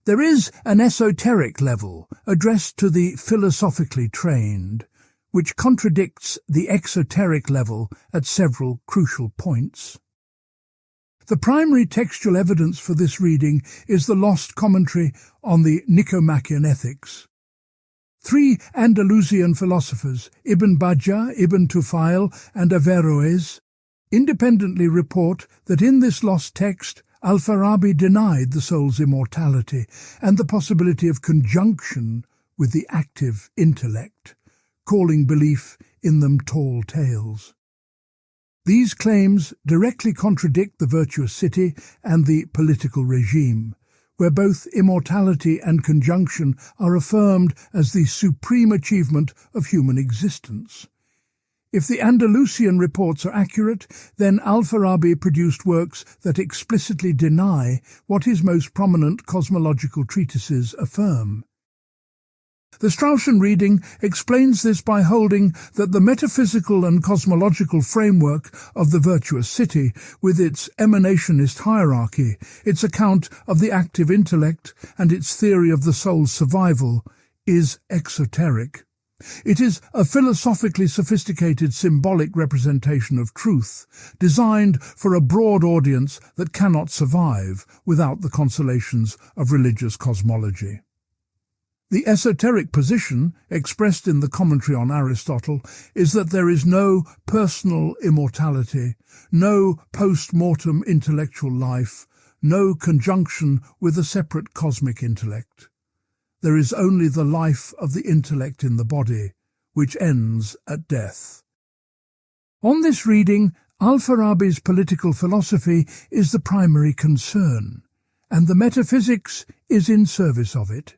There is an esoteric level addressed to the philosophically trained, which contradicts the exoteric level at several crucial points. The primary textual evidence for this reading is the lost commentary on the Nicomachean Ethics. Three Andalusian philosophers, Ibn Bajjah, Ibn Tufayl, and Averroes, independently report that in this lost text al-Farabi denied the soul's immortality and the possibility of conjunction with the active intellect, calling belief in them tall tales. These claims directly contradict the virtuous city and the political regime, where both immortality and conjunction are affirmed as the supreme achievement of human existence. If the Andalusian reports are accurate, then al-Farabi produced works that explicitly deny what his most prominent cosmological treatises affirm. The Straussian reading explains this by holding that the metaphysical and cosmological framework of the virtuous city, with its emanationist hierarchy, its account of the active intellect, and its theory of the soul's survival, is exoteric. It is a philosophically sophisticated symbolic representation of truth, designed for a broad audience that cannot survive without the consolations of religious cosmology. The esoteric position, expressed in the commentary on Aristotle, is that there is no personal immortality, no post-mortem intellectual life, no conjunction with a separate cosmic intellect. There is only the life of the intellect in the body, which ends at death. On this reading, al-Farabi's political philosophy is the primary concern, and the metaphysics is in service of it.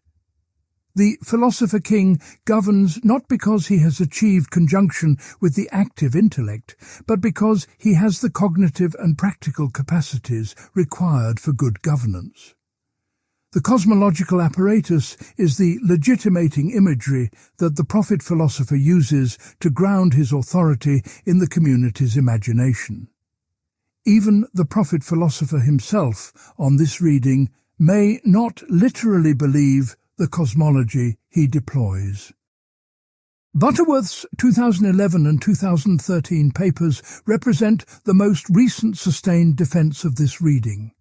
The philosopher king governs not because he has achieved conjunction with the active intellect, but because he has the cognitive and practical capacities required for good governance. The cosmological apparatus is the legitimating imagery that the prophet-philosopher uses to ground his authority in the community's imagination. Even the prophet-philosopher himself, on this reading, may not literally believe the cosmology he deploys. Butterworth's 2011 and 2013 papers represent the most recent sustained defense of this reading.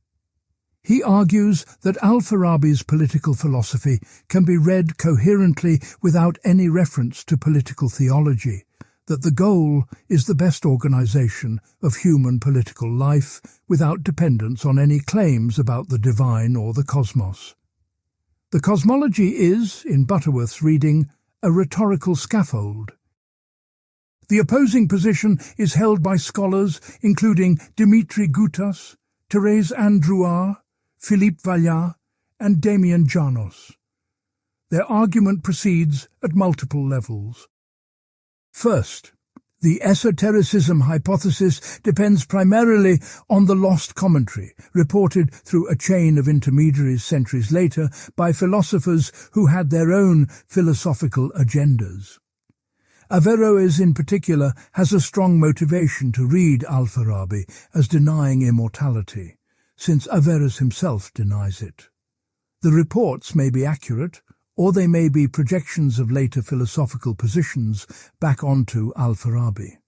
He argues that al-Farabi's political philosophy can be read coherently without any reference to political theology, that the goal is the best organization of human political life without dependence on any claims about the divine or the cosmos. The cosmology is, in Butterworth's reading, a rhetorical scaffold. The opposing position is held by scholars including Dimitri Gutas, Thérèse Androuard, Philippe Vallat, and Damien Janos. Their argument proceeds at multiple levels. First, the esotericism hypothesis depends primarily on the lost commentary, reported through a chain of intermediaries centuries later by philosophers who had their own philosophical agendas. Averroes in particular has a strong motivation to read al-Farabi as denying immortality, since Averroes himself denies it. The reports may be accurate, or they may be projections of later philosophical positions back onto al-Farabi.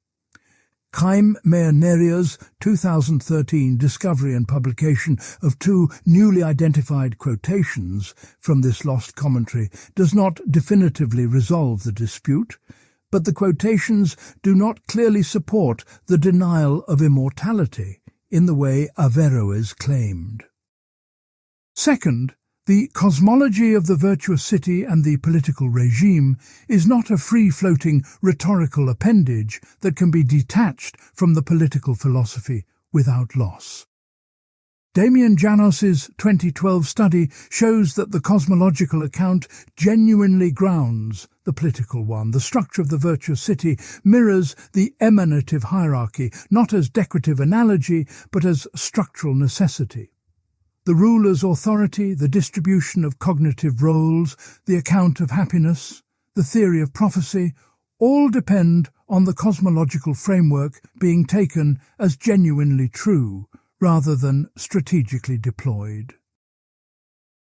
Chaim Meir-Neria's 2013 discovery and publication of two newly identified quotations from this lost commentary does not definitively resolve the dispute, but the quotations do not clearly support the denial of immortality in the way Averroes claimed. Second, the cosmology of the virtuous city and the political regime is not a free-floating rhetorical appendage that can be detached from the political philosophy without loss. Damien Janos's 2012 study shows that the cosmological account genuinely grounds the political one. The structure of the virtuous city mirrors the emanative hierarchy, not as decorative analogy, but as structural necessity. The ruler's authority, the distribution of cognitive roles, the account of happiness, the theory of prophecy, all depend on the cosmological framework being taken as genuinely true, rather than strategically deployed.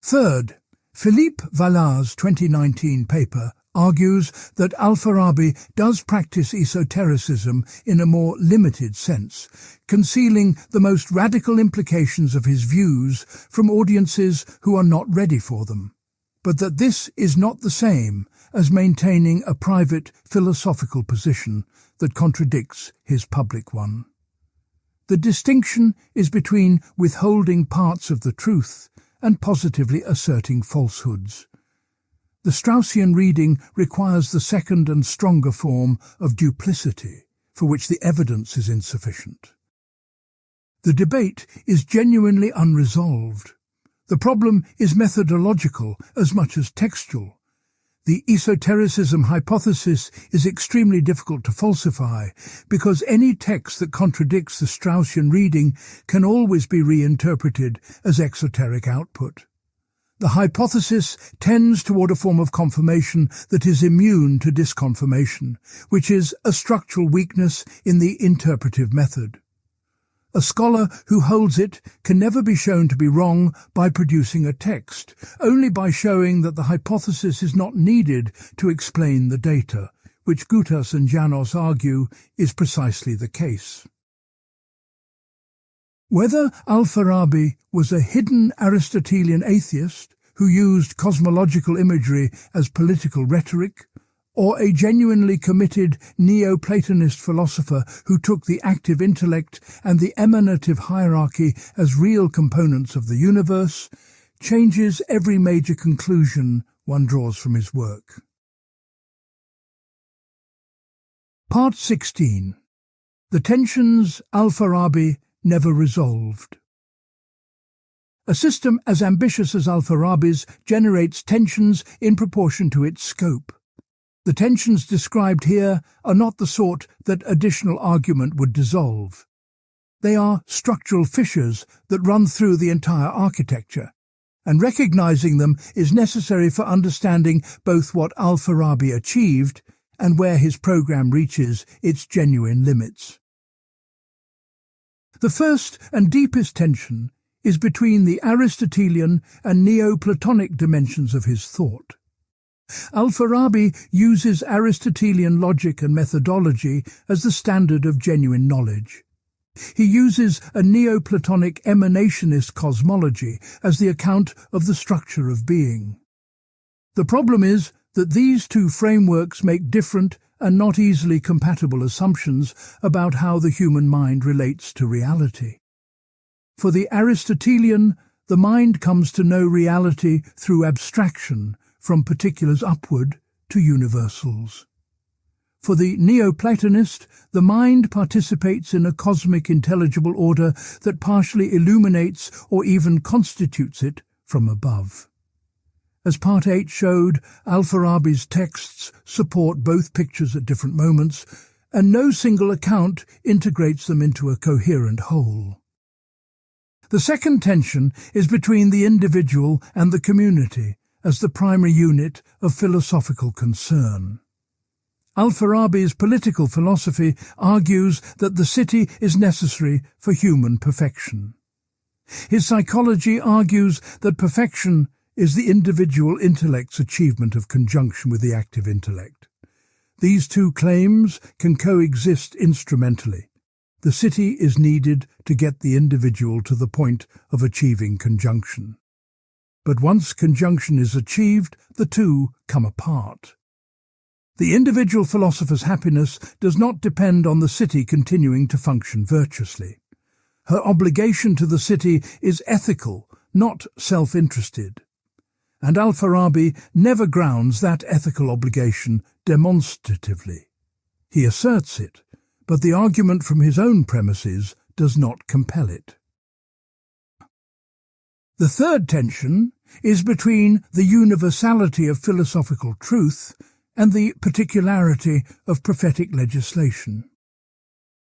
Third, Philippe Vallat's 2019 paper argues that al-Farabi does practice esotericism in a more limited sense, concealing the most radical implications of his views from audiences who are not ready for them, but that this is not the same as maintaining a private philosophical position that contradicts his public one. The distinction is between withholding parts of the truth and positively asserting falsehoods. The Straussian reading requires the second and stronger form of duplicity, for which the evidence is insufficient. The debate is genuinely unresolved. The problem is methodological as much as textual. The esotericism hypothesis is extremely difficult to falsify because any text that contradicts the Straussian reading can always be reinterpreted as exoteric output. The hypothesis tends toward a form of confirmation that is immune to disconfirmation, which is a structural weakness in the interpretive method. A scholar who holds it can never be shown to be wrong by producing a text, only by showing that the hypothesis is not needed to explain the data, which Gutas and Janos argue is precisely the case. Whether al-Farabi was a hidden Aristotelian atheist who used cosmological imagery as political rhetoric, or a genuinely committed Neoplatonist philosopher who took the active intellect and the emanative hierarchy as real components of the universe, changes every major conclusion one draws from his work. Part 16. The tensions al-Farabi never resolved. A system as ambitious as al-Farabi's generates tensions in proportion to its scope. The tensions described here are not the sort that additional argument would dissolve. They are structural fissures that run through the entire architecture, and recognizing them is necessary for understanding both what al-Farabi achieved and where his program reaches its genuine limits. The first and deepest tension is between the Aristotelian and Neoplatonic dimensions of his thought. Al-Farabi uses Aristotelian logic and methodology as the standard of genuine knowledge. He uses a Neoplatonic emanationist cosmology as the account of the structure of being. The problem is that these two frameworks make different and not easily compatible assumptions about how the human mind relates to reality. For the Aristotelian, the mind comes to know reality through abstraction, from particulars upward to universals. For the Neoplatonist, the mind participates in a cosmic intelligible order that partially illuminates or even constitutes it from above. As Part 8 showed, al-Farabi's texts support both pictures at different moments, and no single account integrates them into a coherent whole. The second tension is between the individual and the community as the primary unit of philosophical concern. Al-Farabi's political philosophy argues that the city is necessary for human perfection. His psychology argues that perfection is the individual intellect's achievement of conjunction with the active intellect. These two claims can coexist instrumentally. The city is needed to get the individual to the point of achieving conjunction. But once conjunction is achieved, the two come apart. The individual philosopher's happiness does not depend on the city continuing to function virtuously. Her obligation to the city is ethical, not self-interested. And al-Farabi never grounds that ethical obligation demonstratively. He asserts it, but the argument from his own premises does not compel it. The third tension is between the universality of philosophical truth and the particularity of prophetic legislation.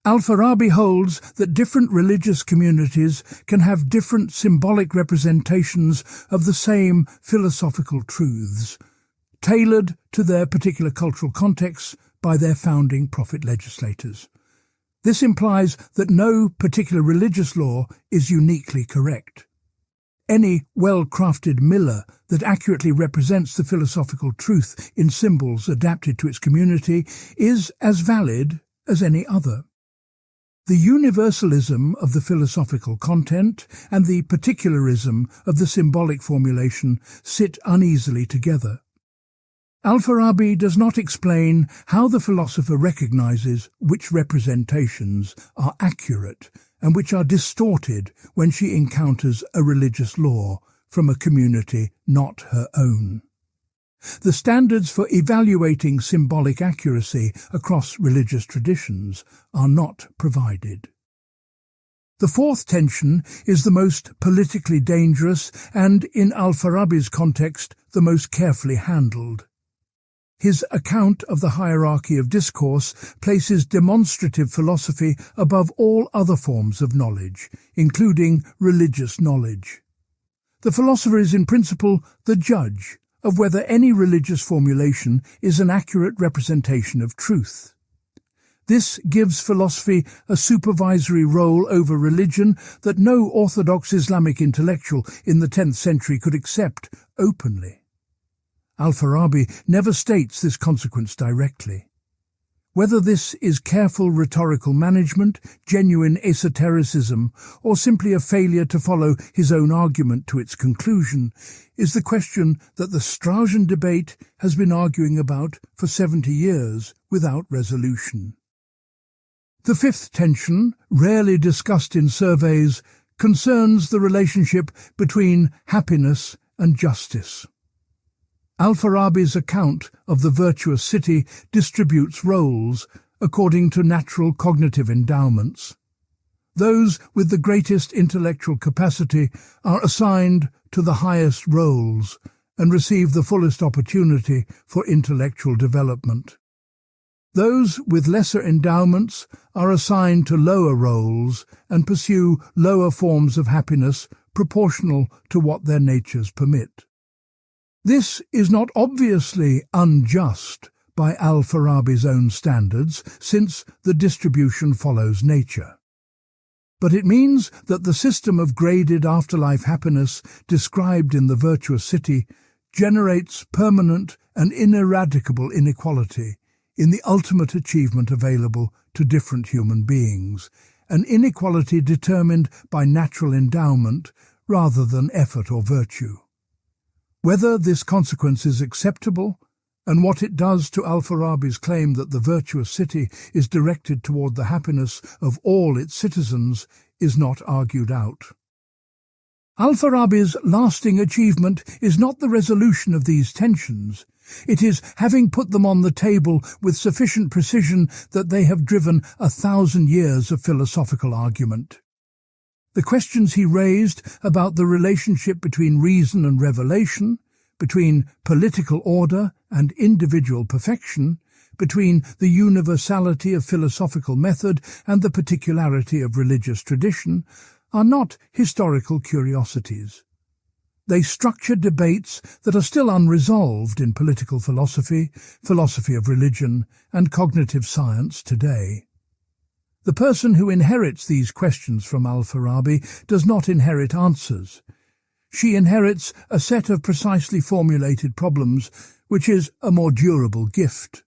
Al-Farabi holds that different religious communities can have different symbolic representations of the same philosophical truths, tailored to their particular cultural contexts by their founding prophet legislators. This implies that no particular religious law is uniquely correct. Any well-crafted miller that accurately represents the philosophical truth in symbols adapted to its community is as valid as any other. The universalism of the philosophical content and the particularism of the symbolic formulation sit uneasily together. Al-Farabi does not explain how the philosopher recognizes which representations are accurate and which are distorted when she encounters a religious law from a community not her own. The standards for evaluating symbolic accuracy across religious traditions are not provided. The fourth tension is the most politically dangerous and, in al-Farabi's context, the most carefully handled. His account of the hierarchy of discourse places demonstrative philosophy above all other forms of knowledge, including religious knowledge. The philosopher is in principle the judge of whether any religious formulation is an accurate representation of truth. This gives philosophy a supervisory role over religion that no orthodox Islamic intellectual in the 10th century could accept openly. Al-Farabi never states this consequence directly. Whether this is careful rhetorical management, genuine esotericism, or simply a failure to follow his own argument to its conclusion, is the question that the Straussian debate has been arguing about for 70 years without resolution. The fifth tension, rarely discussed in surveys, concerns the relationship between happiness and justice. Al-Farabi's account of the virtuous city distributes roles according to natural cognitive endowments. Those with the greatest intellectual capacity are assigned to the highest roles and receive the fullest opportunity for intellectual development. Those with lesser endowments are assigned to lower roles and pursue lower forms of happiness proportional to what their natures permit. This is not obviously unjust by al-Farabi's own standards, since the distribution follows nature. But it means that the system of graded afterlife happiness described in the Virtuous City generates permanent and ineradicable inequality in the ultimate achievement available to different human beings, an inequality determined by natural endowment rather than effort or virtue. Whether this consequence is acceptable, and what it does to al-Farabi's claim that the Virtuous City is directed toward the happiness of all its citizens, is not argued out. Al-Farabi's lasting achievement is not the resolution of these tensions. It is having put them on the table with sufficient precision that they have driven 1,000 years of philosophical argument. The questions he raised about the relationship between reason and revelation, between political order and individual perfection, between the universality of philosophical method and the particularity of religious tradition, are not historical curiosities. They structure debates that are still unresolved in political philosophy, philosophy of religion, and cognitive science today. The person who inherits these questions from al-Farabi does not inherit answers. She inherits a set of precisely formulated problems, which is a more durable gift.